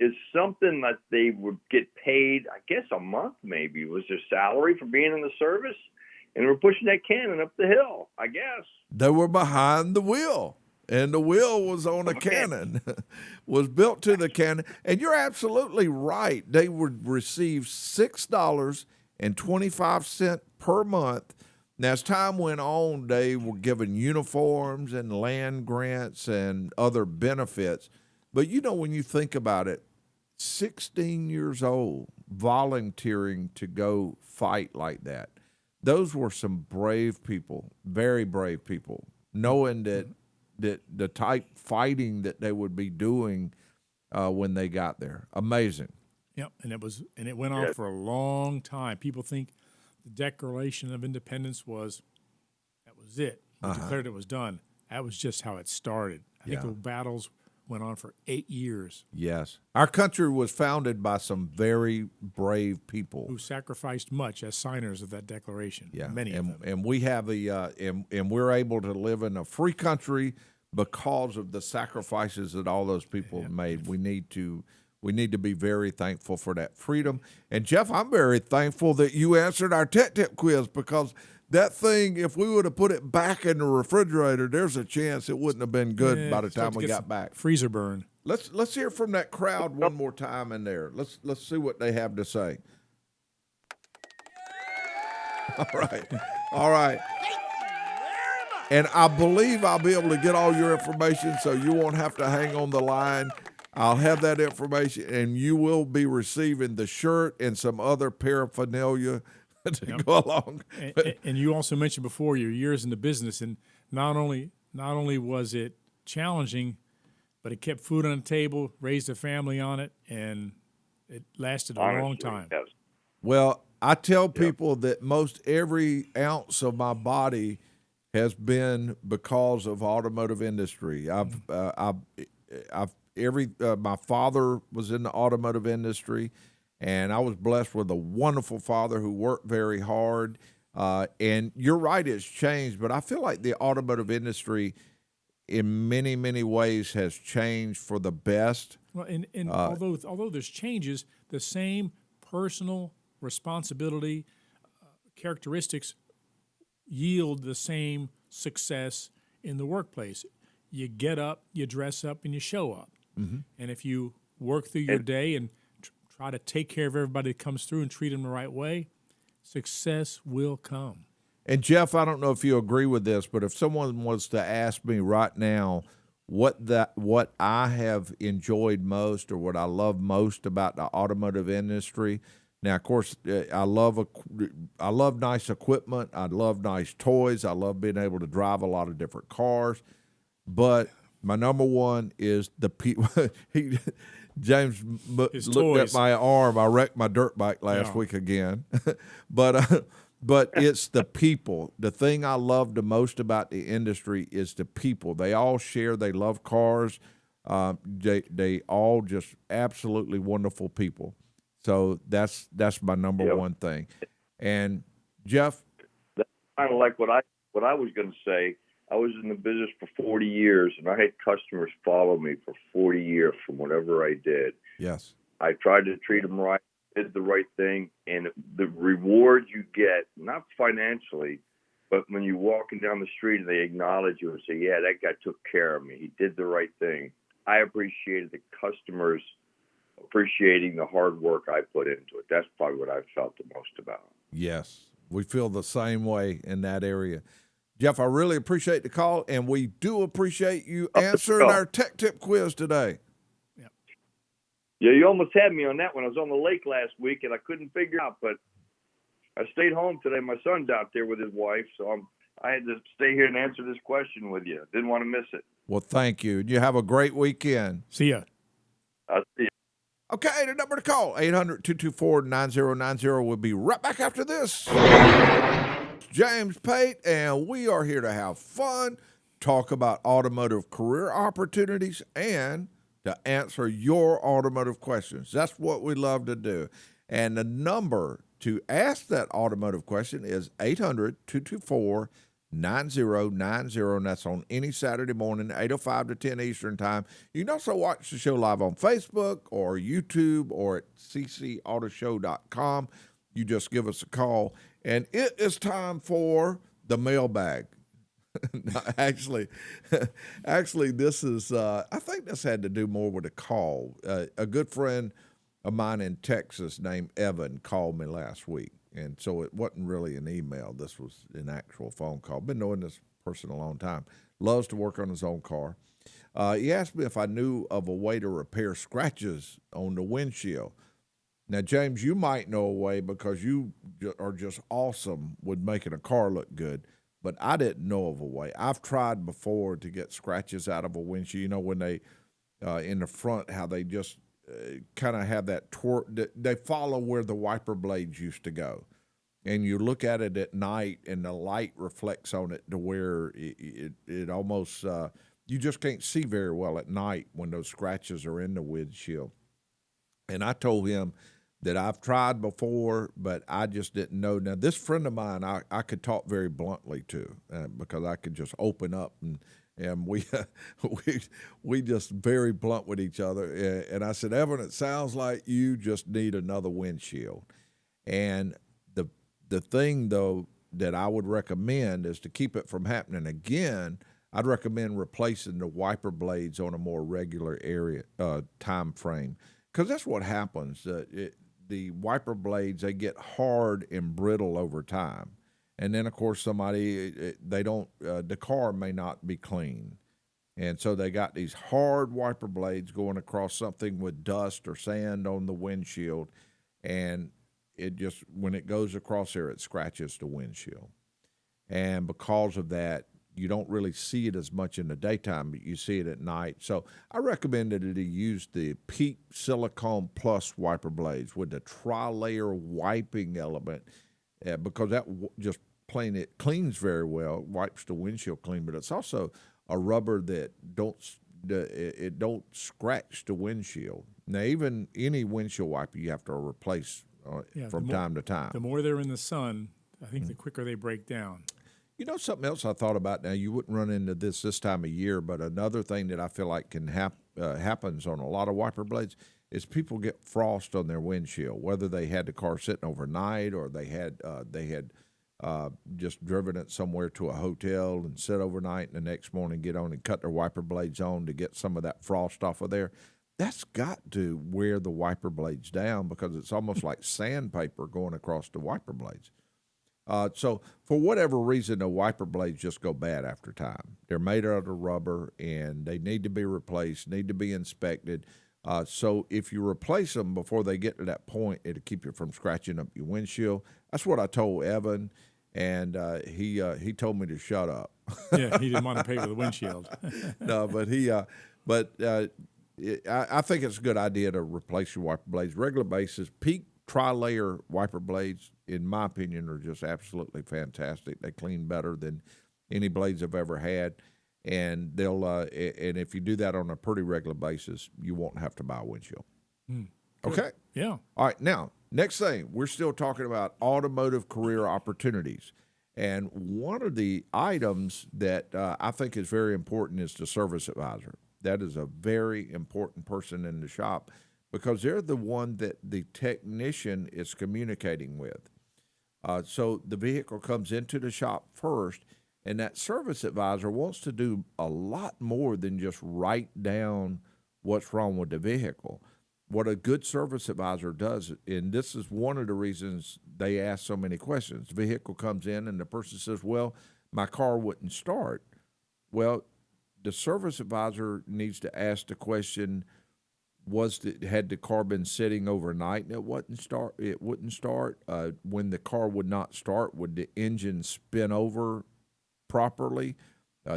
is something that they would get paid, I guess, a month maybe, was their salary for being in the service. And we're pushing that cannon up the hill, I guess. They were behind the wheel, and the wheel was on a cannon, was built to the cannon. And you're absolutely right. They would receive $6.25 per month. Now, as time went on, they were given uniforms and land grants and other benefits. But, you know, when you think about it, 16 years old, volunteering to go fight like that. Those were some brave people, very brave people, knowing that the type fighting that they would be doing when they got there. Amazing. Yep, and it went on for a long time. People think the Declaration of Independence was it. We declared it was done. That was just how it started. I think the battles went on for 8 years. Yes. Our country was founded by some very brave people who sacrificed much as signers of that declaration. Yeah. Many of them. And we have and we're able to live in a free country because of the sacrifices that all those people have made. We need to be very thankful for that freedom. And Jeff, I'm very thankful that you answered our tech tip quiz, because that thing, if we would have put it back in the refrigerator, there's a chance it wouldn't have been good by the time we got back. Freezer burn. Let's hear from that crowd one more time in there. Let's see what they have to say. All right. Thank you very much. And I believe I'll be able to get all your information, so you won't have to hang on the line. I'll have that information, and you will be receiving the shirt and some other paraphernalia to go along. And you also mentioned before your years in the business, and not only was it challenging, but it kept food on the table, raised a family on it, and it lasted a long time. Yes. Well, I tell people that most every ounce of my body has been because of automotive industry. I've my father was in the automotive industry, and I was blessed with a wonderful father who worked very hard. And you're right, it's changed, but I feel like the automotive industry in many, many ways has changed for the best. Well, and although there's changes, the same personal responsibility characteristics yield the same success in the workplace. You get up, you dress up, and you show up. Mm-hmm. And if you work through your day and try to take care of everybody that comes through and treat them the right way, success will come. And Jeff, I don't know if you agree with this, but if someone was to ask me right now what I have enjoyed most or what I love most about the automotive industry, now of course I love nice equipment, I love nice toys, I love being able to drive a lot of different cars, but my number one is the people. James looked toys. at my arm. I wrecked my dirt bike last week again, but it's the people. The thing I love the most about the industry is the people. They all share. They love cars. They all just absolutely wonderful people. So that's my number one thing. And Jeff, that's kind of like what I was going to say. I was in the business for 40 years, and I had customers follow me for 40 years from whatever I did. Yes. I tried to treat them right, did the right thing, and the reward you get, not financially, but when you're walking down the street and they acknowledge you and say, yeah, that guy took care of me. He did the right thing. I appreciated the customers appreciating the hard work I put into it. That's probably what I felt the most about. Yes. We feel the same way in that area. Jeff, I really appreciate the call, and we do appreciate you answering our tech tip quiz today. Yeah, you almost had me on that one. I was on the lake last week, and I couldn't figure out, but I stayed home today. My son's out there with his wife, so I had to stay here and answer this question with you. Didn't want to miss it. Well, thank you. You have a great weekend. See ya. I'll see you. Okay, the number to call, 800-224-9090. We'll be right back after this. James Pate, and we are here to have fun, talk about automotive career opportunities, and to answer your automotive questions. That's what we love to do. And the number to ask that automotive question is 800-224-9090, and that's on any Saturday morning, 8:05 to 10 Eastern Time. You can also watch the show live on Facebook or YouTube or at ccautoshow.com. You just give us a call. And it is time for the mailbag. No, actually, this is, I think this had to do more with a call. A good friend of mine in Texas named Evan called me last week. And so it wasn't really an email. This was an actual phone call. Been knowing this person a long time. Loves to work on his own car. He asked me if I knew of a way to repair scratches on the windshield. Now, James, you might know a way because you are just awesome with making a car look good, but I didn't know of a way. I've tried before to get scratches out of a windshield. You know, when they, in the front, how they just kind of have that they follow where the wiper blades used to go. And you look at it at night and the light reflects on it to where it almost, you just can't see very well at night when those scratches are in the windshield. And I told him that I've tried before, but I just didn't know. Now, this friend of mine, I could talk very bluntly to because I could just open up and we we just very blunt with each other. And I said, Evan, it sounds like you just need another windshield. And the thing, though, that I would recommend is to keep it from happening again, I'd recommend replacing the wiper blades on a more regular time frame. Because that's what happens. The wiper blades, they get hard and brittle over time. And then, of course, the car may not be clean. And so they got these hard wiper blades going across something with dust or sand on the windshield. And it just, when it goes across there, it scratches the windshield. And because of that, you don't really see it as much in the daytime, but you see it at night. So I recommended that he use the Peak Silicone Plus wiper blades with the tri-layer wiping element because that just plain, it cleans very well, wipes the windshield clean, but it's also a rubber that it don't scratch the windshield. Now, even any windshield wiper you have to replace from time to time. The more they're in the sun, I think the quicker they break down. You know, something else I thought about. Now, you wouldn't run into this time of year, but another thing that I feel like can happens on a lot of wiper blades is people get frost on their windshield, whether they had the car sitting overnight or they had just driven it somewhere to a hotel and sit overnight, and the next morning get on and cut their wiper blades on to get some of that frost off of there. That's got to wear the wiper blades down because it's almost like sandpaper going across the wiper blades. So for whatever reason, the wiper blades just go bad after time. They're made out of rubber, and they need to be replaced, need to be inspected. So if you replace them before they get to that point, it'll keep you from scratching up your windshield. That's what I told Evan, and he told me to shut up. Yeah, he didn't want to pay for the windshield. No, but I think it's a good idea to replace your wiper blades regular basis. Peak tri-layer wiper blades, in my opinion, are just absolutely fantastic. They clean better than any blades I've ever had, and they'll and if you do that on a pretty regular basis, you won't have to buy a windshield. Okay. Yeah. All right. Now, next thing, we're still talking about automotive career opportunities, and one of the items that I think is very important is the service advisor. That is a very important person in the shop, because they're the one that the technician is communicating with. So the vehicle comes into the shop first, and that service advisor wants to do a lot more than just write down what's wrong with the vehicle. What a good service advisor does, and this is one of the reasons they ask so many questions. The vehicle comes in, and the person says, well, my car wouldn't start. Well, the service advisor needs to ask the question, had the car been sitting overnight and it wouldn't start? When the car would not start, would the engine spin over properly?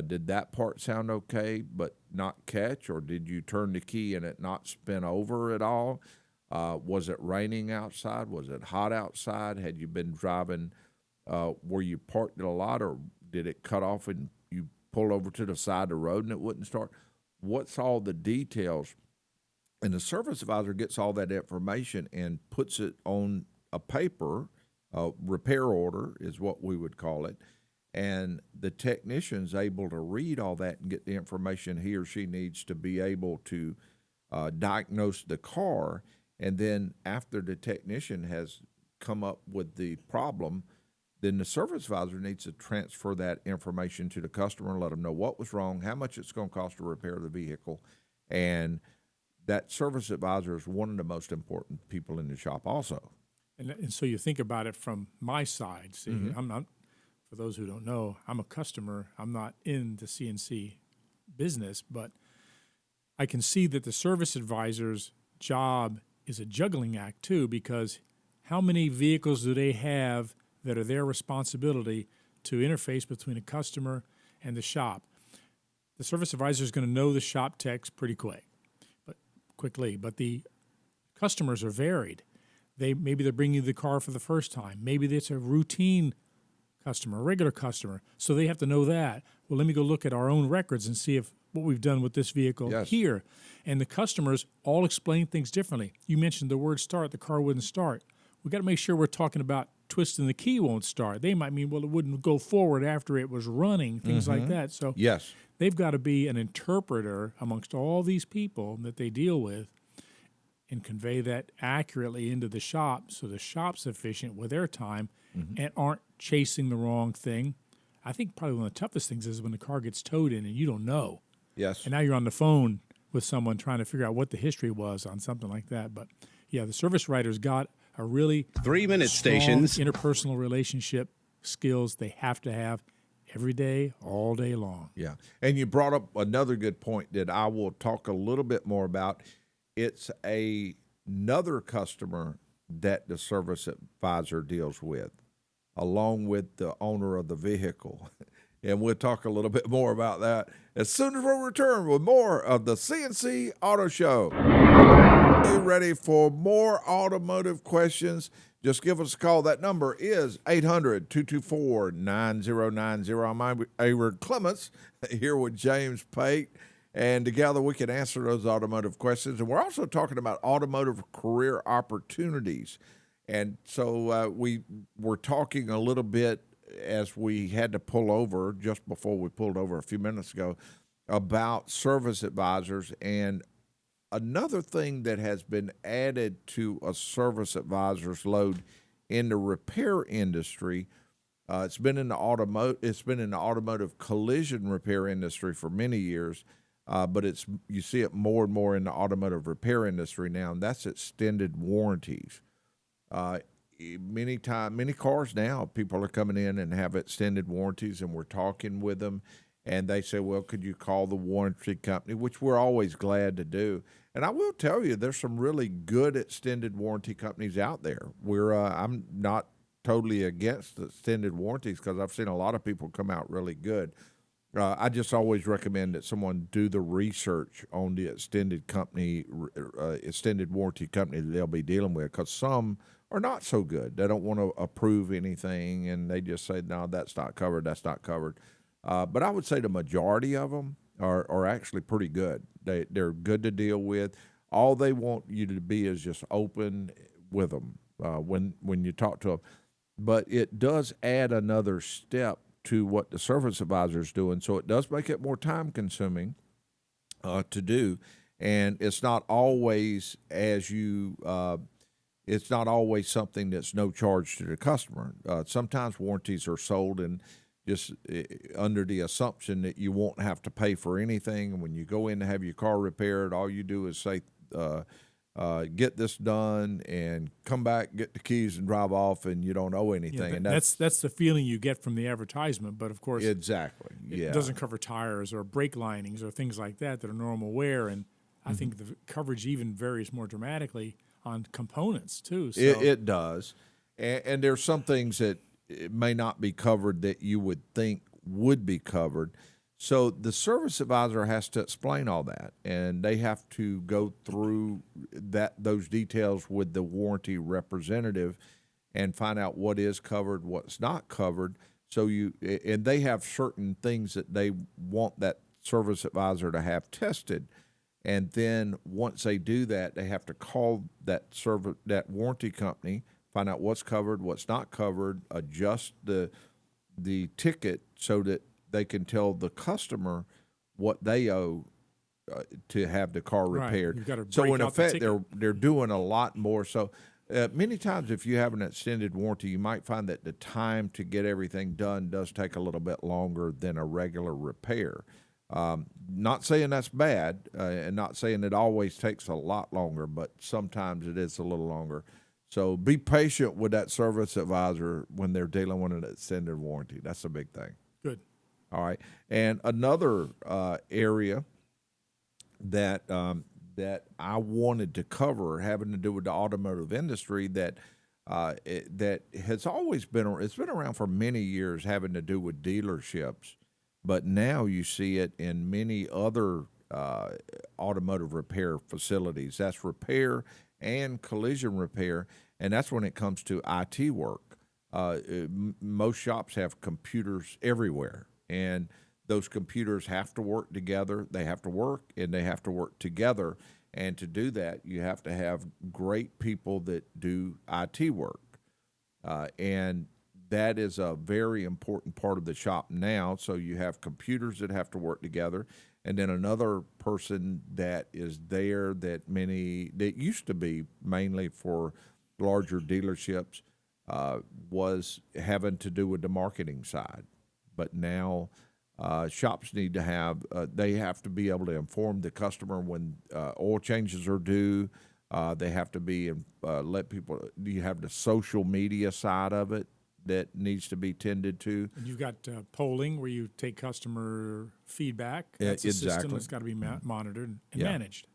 Did that part sound okay but not catch, or did you turn the key and it not spin over at all? Was it raining outside? Was it hot outside? Had you been driving? Were you parked a lot, or did it cut off and you pulled over to the side of the road and it wouldn't start? What's all the details? And the service advisor gets all that information and puts it on a paper, repair order is what we would call it, and the technician's able to read all that and get the information he or she needs to be able to diagnose the car. And then after the technician has come up with the problem, then the service advisor needs to transfer that information to the customer and let them know what was wrong, how much it's going to cost to repair the vehicle, and that service advisor is one of the most important people in the shop also. And so you think about it from my side. See, I'm not, for those who don't know, I'm a customer. I'm not in the C&C business, but I can see that the service advisor's job is a juggling act too, because how many vehicles do they have that are their responsibility to interface between a customer and the shop? The service advisor is going to know the shop techs pretty quickly, but the customers are varied. Maybe they're bringing you the car for the first time. Maybe it's a routine customer, a regular customer. So they have to know that. Well, let me go look at our own records and see if what we've done with this vehicle here. And the customers all explain things differently. You mentioned the word start, the car wouldn't start. We got to make sure we're talking about twisting the key won't start. They might mean, well, it wouldn't go forward after it was running, things like that. So they've got to be an interpreter amongst all these people that they deal with and convey that accurately into the shop so the shop's efficient with their time and aren't chasing the wrong thing. I think probably one of the toughest things is when the car gets towed in and you don't know. Yes. And now you're on the phone with someone trying to figure out what the history was on something like that. But, yeah, the service writer's got a really 3-minute strong stations, interpersonal relationship skills they have to have every day, all day long. Yeah. And you brought up another good point that I will talk a little bit more about. It's another customer that the service advisor deals with, along with the owner of the vehicle. And we'll talk a little bit more about that as soon as we return with more of the C&C Auto Show. Are you ready for more automotive questions? Just give us a call. That number is 800-224-9090. I'm Aaron Clements here with James Pate. And together we can answer those automotive questions. And we're also talking about automotive career opportunities. And so we were talking a little bit as we had to pull over just before we pulled over a few minutes ago about service advisors. And another thing that has been added to a service advisor's load in the repair industry, it's been in the automotive collision repair industry for many years, but you see it more and more in the automotive repair industry now, and that's extended warranties. Many cars now, people are coming in and have extended warranties, and we're talking with them, and they say, well, could you call the warranty company, which we're always glad to do. And I will tell you, there's some really good extended warranty companies out there. I'm not totally against extended warranties because I've seen a lot of people come out really good. I just always recommend that someone do the research on the extended warranty company that they'll be dealing with, because some are not so good. They don't want to approve anything, and they just say, no, that's not covered, that's not covered. But I would say the majority of them are actually pretty good. They're good to deal with. All they want you to be is just open with them when you talk to them. But it does add another step to what the service advisor is doing, so it does make it more time consuming to do, and it's not always it's not always something that's no charge to the customer. Sometimes warranties are sold and just under the assumption that you won't have to pay for anything, and when you go in to have your car repaired, all you do is say, get this done and come back, get the keys, and drive off, and you don't owe anything. Yeah, and that's the feeling you get from the advertisement. But of course, exactly, it doesn't cover tires or brake linings or things like that are normal wear. And I think the coverage even varies more dramatically on components too. So. It does, and there's some things that it may not be covered that you would think would be covered. So the service advisor has to explain all that, and they have to go through those details with the warranty representative and find out what is covered, what's not covered. So and they have certain things that they want that service advisor to have tested. And then once they do that, they have to call that warranty company, find out what's covered, what's not covered, adjust the ticket so that they can tell the customer what they owe to have the car repaired. Right. So in effect, they're doing a lot more. So many times, if you have an extended warranty, you might find that the time to get everything done does take a little bit longer than a regular repair. Not saying that's bad, and not saying it always takes a lot longer, but sometimes it is a little longer. So be patient with that service advisor when they're dealing with an extended warranty. That's a big thing. Good. All right. And another area that I wanted to cover, having to do with the automotive industry, that has always it's been around for many years, having to do with dealerships, but now you see it in many other automotive repair facilities. That's repair and collision repair, and that's when it comes to IT work. Most shops have computers everywhere, and those computers have to work together. They have to work, and they have to work together. And to do that, you have to have great people that do IT work. And that is a very important part of the shop now. So you have computers that have to work together, and then another person that is there that used to be mainly for larger dealerships, was having to do with the marketing side. But now shops need to have, they have to be able to inform the customer when oil changes are due. They have to be, let people, you have the social media side of it that needs to be tended to. And you've got polling where you take customer feedback. That's a system that's got to be monitored and managed.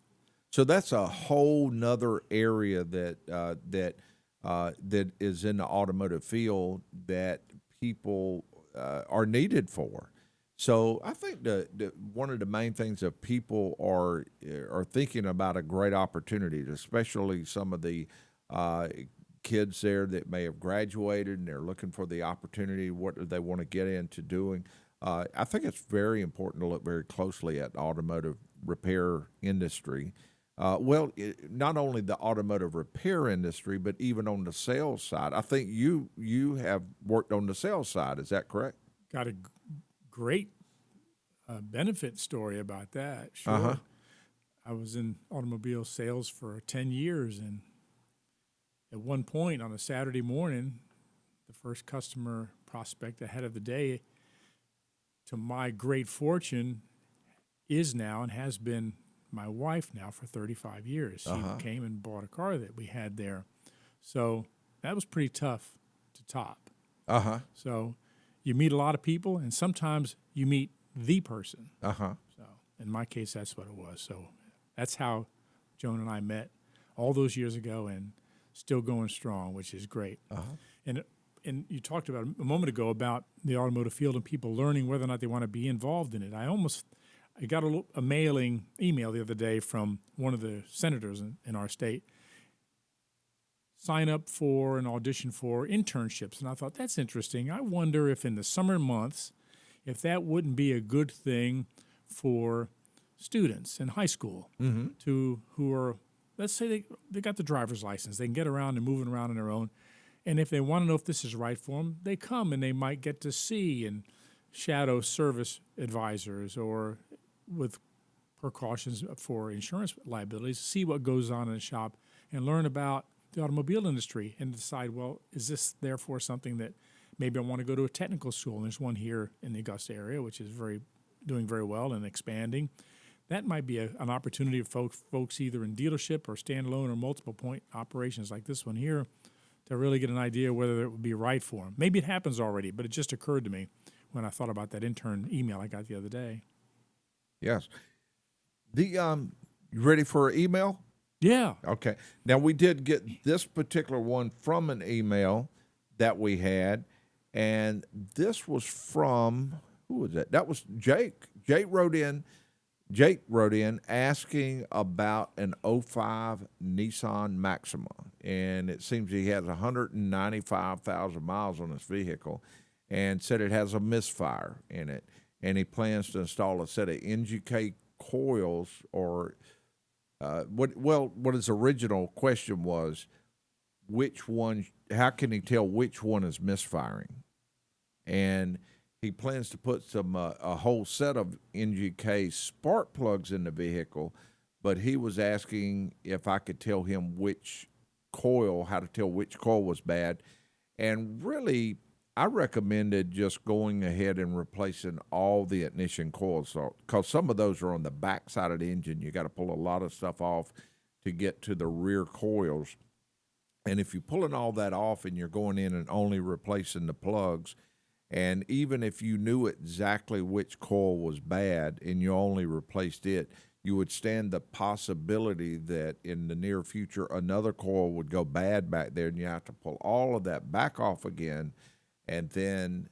So that's a whole nother area that is in the automotive field that people are needed for. So I think one of the main things that people are thinking about a great opportunity, especially some of the kids there that may have graduated and they're looking for the opportunity, what do they want to get into doing. I think it's very important to look very closely at automotive repair industry. Not only the automotive repair industry, but even on the sales side. I think you have worked on the sales side. Is that correct? Got a great benefit story about that. Sure. Uh-huh. I was in automobile sales for 10 years, and at one point on a Saturday morning, the first customer prospect ahead of the day, to my great fortune, is now and has been my wife now for 35 years. She came and bought a car that we had there. So that was pretty tough to top. So you meet a lot of people, and sometimes you meet the person. So in my case, that's what it was. So that's how Joan and I met all those years ago, and still going strong, which is great. And you talked about a moment ago about the automotive field and people learning whether or not they want to be involved in it. I got a email the other day from one of the senators in our state. Sign up for and audition for internships. And I thought, that's interesting. I wonder if in the summer months, if that wouldn't be a good thing for students in high school who are, let's say they got the driver's license. They can get around and moving around on their own. And if they want to know if this is right for them, they come and they might get to see and shadow service advisors or with precautions for insurance liabilities, see what goes on in the shop and learn about the automobile industry and decide, well, is this therefore something that maybe I want to go to a technical school? And there's one here in the Augusta area, which is doing very well and expanding. That might be an opportunity for folks either in dealership or standalone or multiple point operations like this one here to really get an idea whether it would be right for them. Maybe it happens already, but it just occurred to me when I thought about that intern email I got the other day. Yes. You ready for an email? Yeah. Okay. Now, we did get this particular one from an email that we had, and this was from, who was that? That was Jake. Jake wrote in asking about an '05 Nissan Maxima, and it seems he has 195,000 miles on this vehicle, and said it has a misfire in it, and he plans to install a set of NGK coils or what his original question was, how can he tell which one is misfiring? And he plans to put a whole set of NGK spark plugs in the vehicle, but he was asking if I could tell him how to tell which coil was bad. And really, I recommended just going ahead and replacing all the ignition coils, because some of those are on the back side of the engine. You got to pull a lot of stuff off to get to the rear coils. And if you're pulling all that off and you're going in and only replacing the plugs, and even if you knew exactly which coil was bad and you only replaced it, you would stand the possibility that in the near future another coil would go bad back there, and you have to pull all of that back off again and then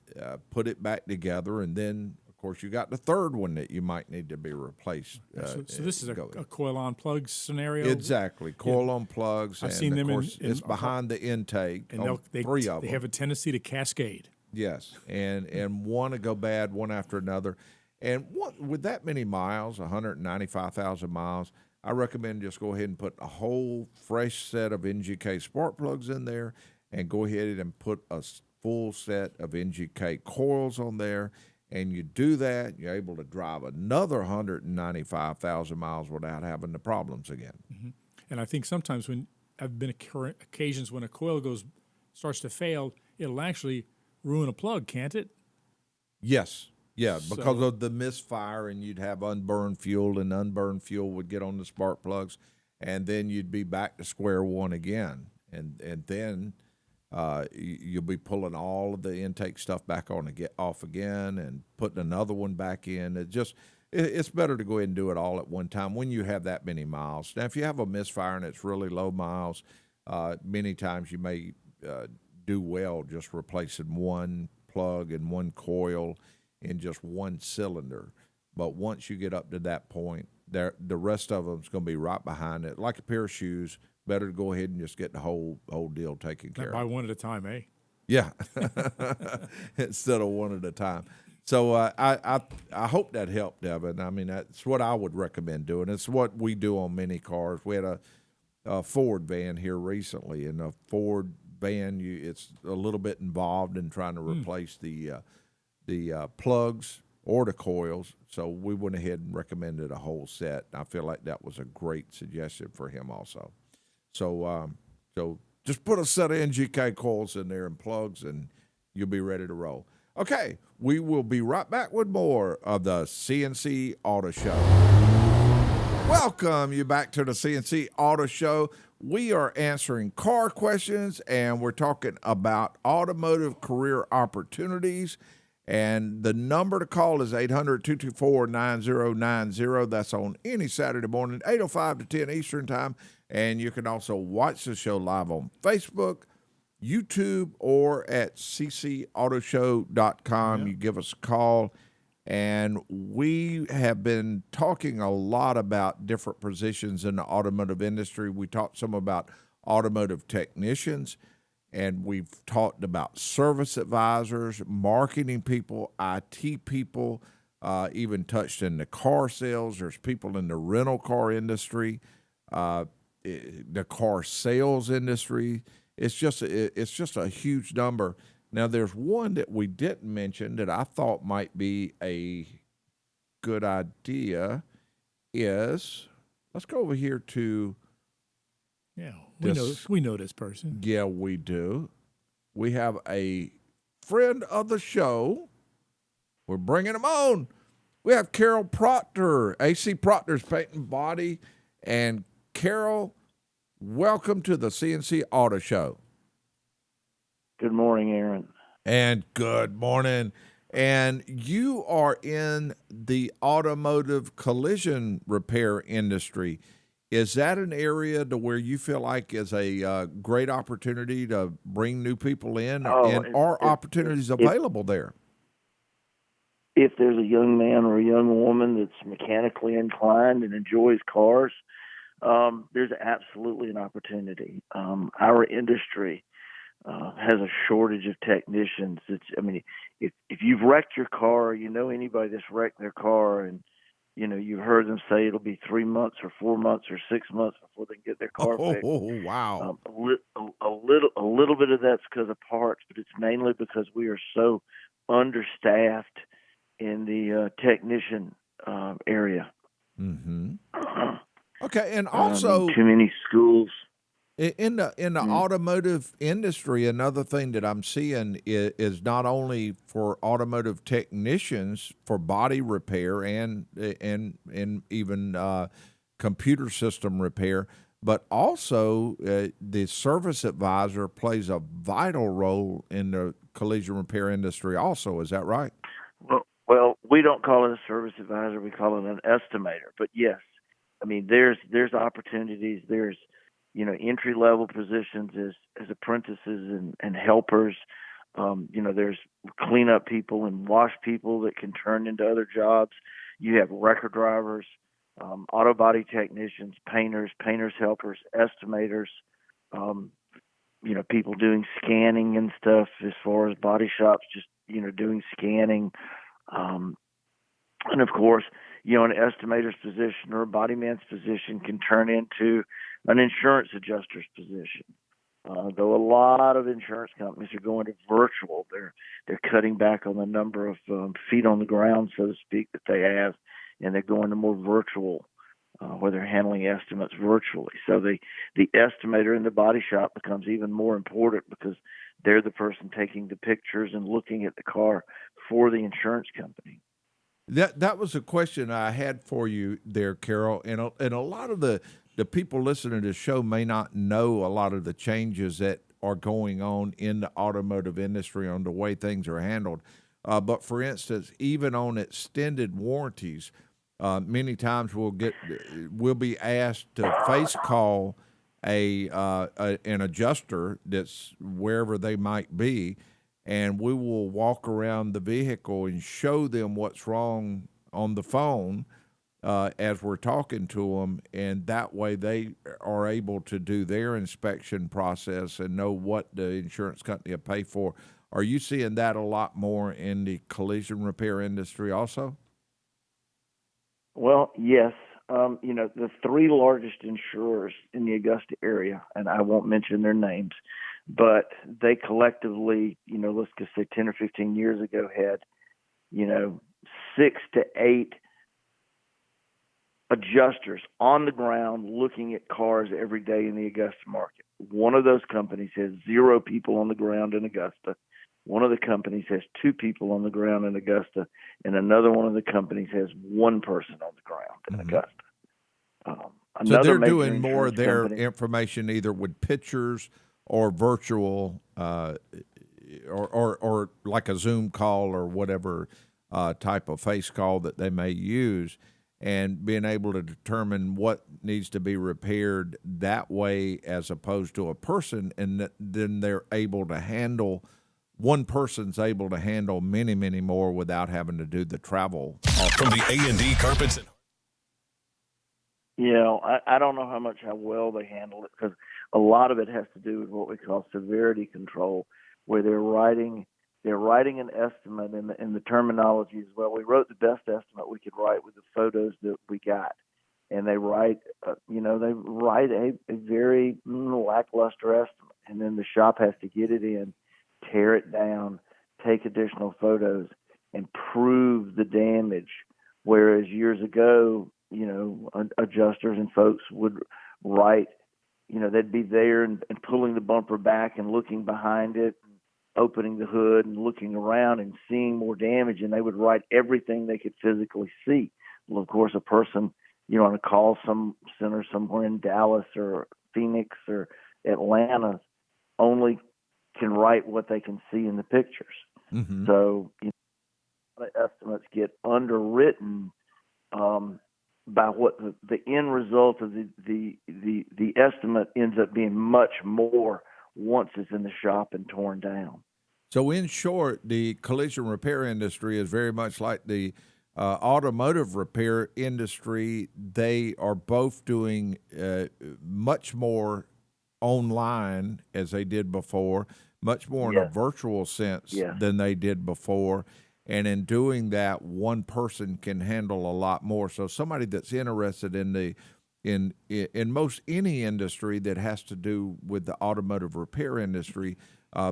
put it back together. And then, of course, you got the third one that you might need to be replaced. So this is a coil-on plug scenario? Exactly, coil-on plugs. I've seen them it's behind the intake, and three of them. They have a tendency to cascade. Yes, and one to go bad, one after another. And with that many miles, 195,000 miles, I recommend just go ahead and put a whole fresh set of NGK spark plugs in there and go ahead and put a full set of NGK coils on there. And you do that, you're able to drive another 195,000 miles without having the problems again. Mm-hmm. And I think sometimes when I've been occasions when a coil starts to fail, it'll actually ruin a plug, can't it? Yes. Yeah, because of the misfire, and you'd have unburned fuel, and unburned fuel would get on the spark plugs, and then you'd be back to square one again. And then you'll be pulling all of the intake stuff back on and get off again and putting another one back in. It's better to go ahead and do it all at one time when you have that many miles. Now, if you have a misfire and it's really low miles, many times you may do well just replacing one plug and one coil in just one cylinder. But once you get up to that point, the rest of them is going to be right behind it. Like a pair of shoes, better to go ahead and just get the whole deal taken care of. Buy one at a time, eh? Yeah, instead of one at a time. So I hope that helped, Devin. I mean, that's what I would recommend doing. It's what we do on many cars. We had a Ford van here recently, and a Ford van, it's a little bit involved in trying to replace the plugs or the coils. So we went ahead and recommended a whole set. I feel like that was a great suggestion for him also. So just put a set of NGK coils in there and plugs, and you'll be ready to roll. Okay, we will be right back with more of the C&C Auto Show. Welcome you back to the C&C Auto Show. We are answering car questions, and we're talking about automotive career opportunities. And the number to call is 800-224-9090. That's on any Saturday morning, 8:05 to 10 Eastern Time. And you can also watch the show live on Facebook, YouTube, or at ccautoshow.com. Yeah. You give us a call. And we have been talking a lot about different positions in the automotive industry. We talked some about automotive technicians, and we've talked about service advisors, marketing people, IT people, even touched in the car sales. There's people in the rental car industry, the car sales industry. It's just a huge number. Now, there's one that we didn't mention that I thought might be a good idea. Let's go over here to. Yeah, we know this person. Yeah, we do. We have a friend of the show. We're bringing him on. We have Carol Proctor, AC Proctor's Paint and Body. And Carol, welcome to the C&C Auto Show. Good morning, Aaron. And good morning. And you are in the automotive collision repair industry. Is that an area to where you feel like is a great opportunity to bring new people in? And are opportunities available there? If there's a young man or a young woman that's mechanically inclined and enjoys cars, there's absolutely an opportunity. Our industry has a shortage of technicians. If you've wrecked your car, or you know anybody that's wrecked their car, and you've heard them say it'll be 3 months or 4 months or 6 months before they can get their car fixed. Oh, wow! A little bit of that's because of parts, but it's mainly because we are so understaffed in the technician area. Mm-hmm. Okay, and also too many schools. In the automotive industry, another thing that I'm seeing is not only for automotive technicians for body repair and even computer system repair, but also the service advisor plays a vital role in the collision repair industry also. Is that right? Well, we don't call it a service advisor. We call it an estimator. But yes, I mean, there's opportunities. There's entry-level positions as apprentices and helpers. There's cleanup people and wash people that can turn into other jobs. You have record drivers, auto body technicians, painters helpers, estimators, people doing scanning and stuff as far as body shops, just, doing scanning. And of course, an estimator's position or a body man's position can turn into an insurance adjuster's position. Though a lot of insurance companies are going to virtual, they're cutting back on the number of feet on the ground, so to speak, that they have, and they're going to more virtual, where they're handling estimates virtually. So the estimator in the body shop becomes even more important because they're the person taking the pictures and looking at the car for the insurance company. That was a question I had for you there, Carol, and a lot of the people listening to the show may not know a lot of the changes that are going on in the automotive industry on the way things are handled. But for instance, even on extended warranties, many times we'll be asked to face call an adjuster that's wherever they might be, and we will walk around the vehicle and show them what's wrong on the phone as we're talking to them, and that way they are able to do their inspection process and know what the insurance company will pay for Are you seeing that a lot more in the collision repair industry also? Well, yes. The three largest insurers in the Augusta area, and I won't mention their names, but they collectively, let's just say 10 or 15 years ago had, 6 to 8 adjusters on the ground looking at cars every day in the Augusta market. One of those companies has 0 people on the ground in Augusta. One of the companies has 2 people on the ground in Augusta, and another one of the companies has 1 person on the ground in Augusta. So they're doing more of their information either with pictures or virtual, or like a Zoom call or whatever type of face call that they may use, and being able to determine what needs to be repaired that way as opposed to a person, and then they're able to handle. One person's able to handle many, many more without having to do the travel. From the A&D Carpets. I don't know how well they handle it, because a lot of it has to do with what we call severity control, where they're writing an estimate, and the terminology is, well, we wrote the best estimate we could write with the photos that we got, and they write a very lackluster estimate, and then the shop has to get it in, tear it down, take additional photos, and prove the damage. Whereas years ago, adjusters and folks would write, they'd be there and pulling the bumper back and looking behind it, and opening the hood and looking around and seeing more damage, and they would write everything they could physically see. Well, of course, a person, on a call center somewhere in Dallas or Phoenix or Atlanta only can write what they can see in the pictures. Mm-hmm. So estimates get underwritten by what the end result of the estimate ends up being much more once it's in the shop and torn down. So in short, the collision repair industry is very much like the automotive repair industry. They are both doing much more online as they did before, much more in a virtual sense than they did before. And in doing that, one person can handle a lot more. So somebody that's interested in most any industry that has to do with the automotive repair industry,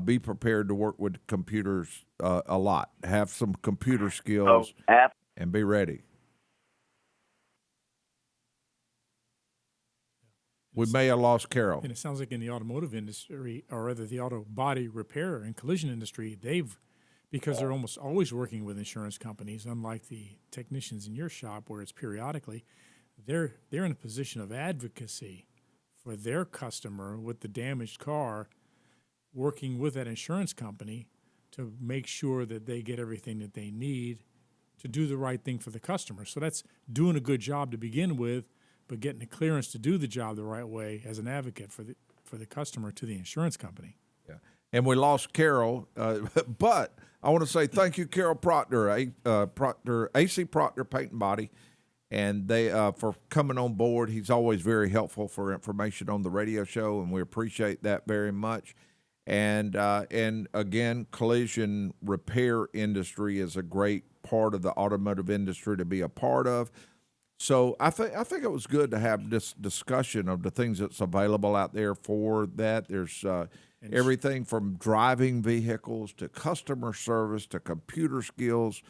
be prepared to work with computers a lot. Have some computer skills and be ready. We may have lost Carol. And it sounds like in the automotive industry, or rather the auto body repair and collision industry, because they're almost always working with insurance companies, unlike the technicians in your shop where it's periodically, they're in a position of advocacy for their customer with the damaged car, working with that insurance company to make sure that they get everything that they need to do the right thing for the customer. So that's doing a good job to begin with, but getting the clearance to do the job the right way as an advocate for the customer to the insurance company. Yeah, and we lost Carol, but I want to say thank you, Carol Proctor, AC Proctor Paint and Body, and they for coming on board. He's always very helpful for information on the radio show, and we appreciate that very much. And again, collision repair industry is a great part of the automotive industry to be a part of. So I think it was good to have this discussion of the things that's available out there for that. There's everything from driving vehicles to customer service to computer skills.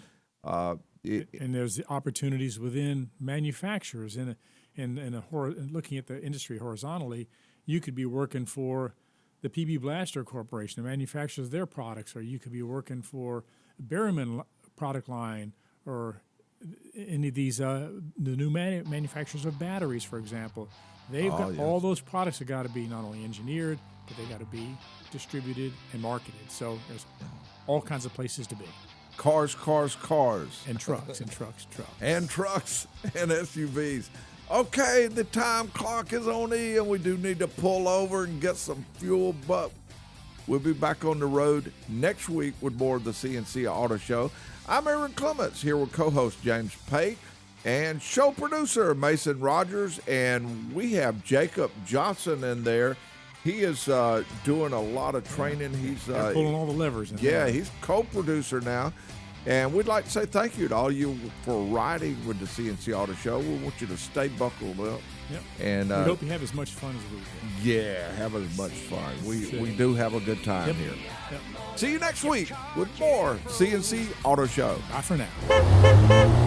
And there's the opportunities within manufacturers. Looking at the industry horizontally, you could be working for the PB Blaster Corporation that manufactures their products, or you could be working for Berryman product line, or any of these the new manufacturers of batteries, for example. They've got all those products have got to be not only engineered, but they got to be distributed and marketed. So there's all kinds of places to be. Cars. And trucks, and trucks. And trucks and SUVs. Okay, the time clock is on E, and we do need to pull over and get some fuel, but we'll be back on the road next week with more of the C&C Auto Show. I'm Aaron Clements, here with co-host James Pate and show producer Mason Rogers, and we have Jacob Johnson in there. He is doing a lot of training. He's pulling all the levers. He's co-producer now. And we'd like to say thank you to all you for riding with the C&C Auto Show. We want you to stay buckled up. Yep. And we hope you have as much fun as we do. Yeah, have as much fun. We do have a good time here. Yep. See you next week with more C&C Auto Show. Bye for now.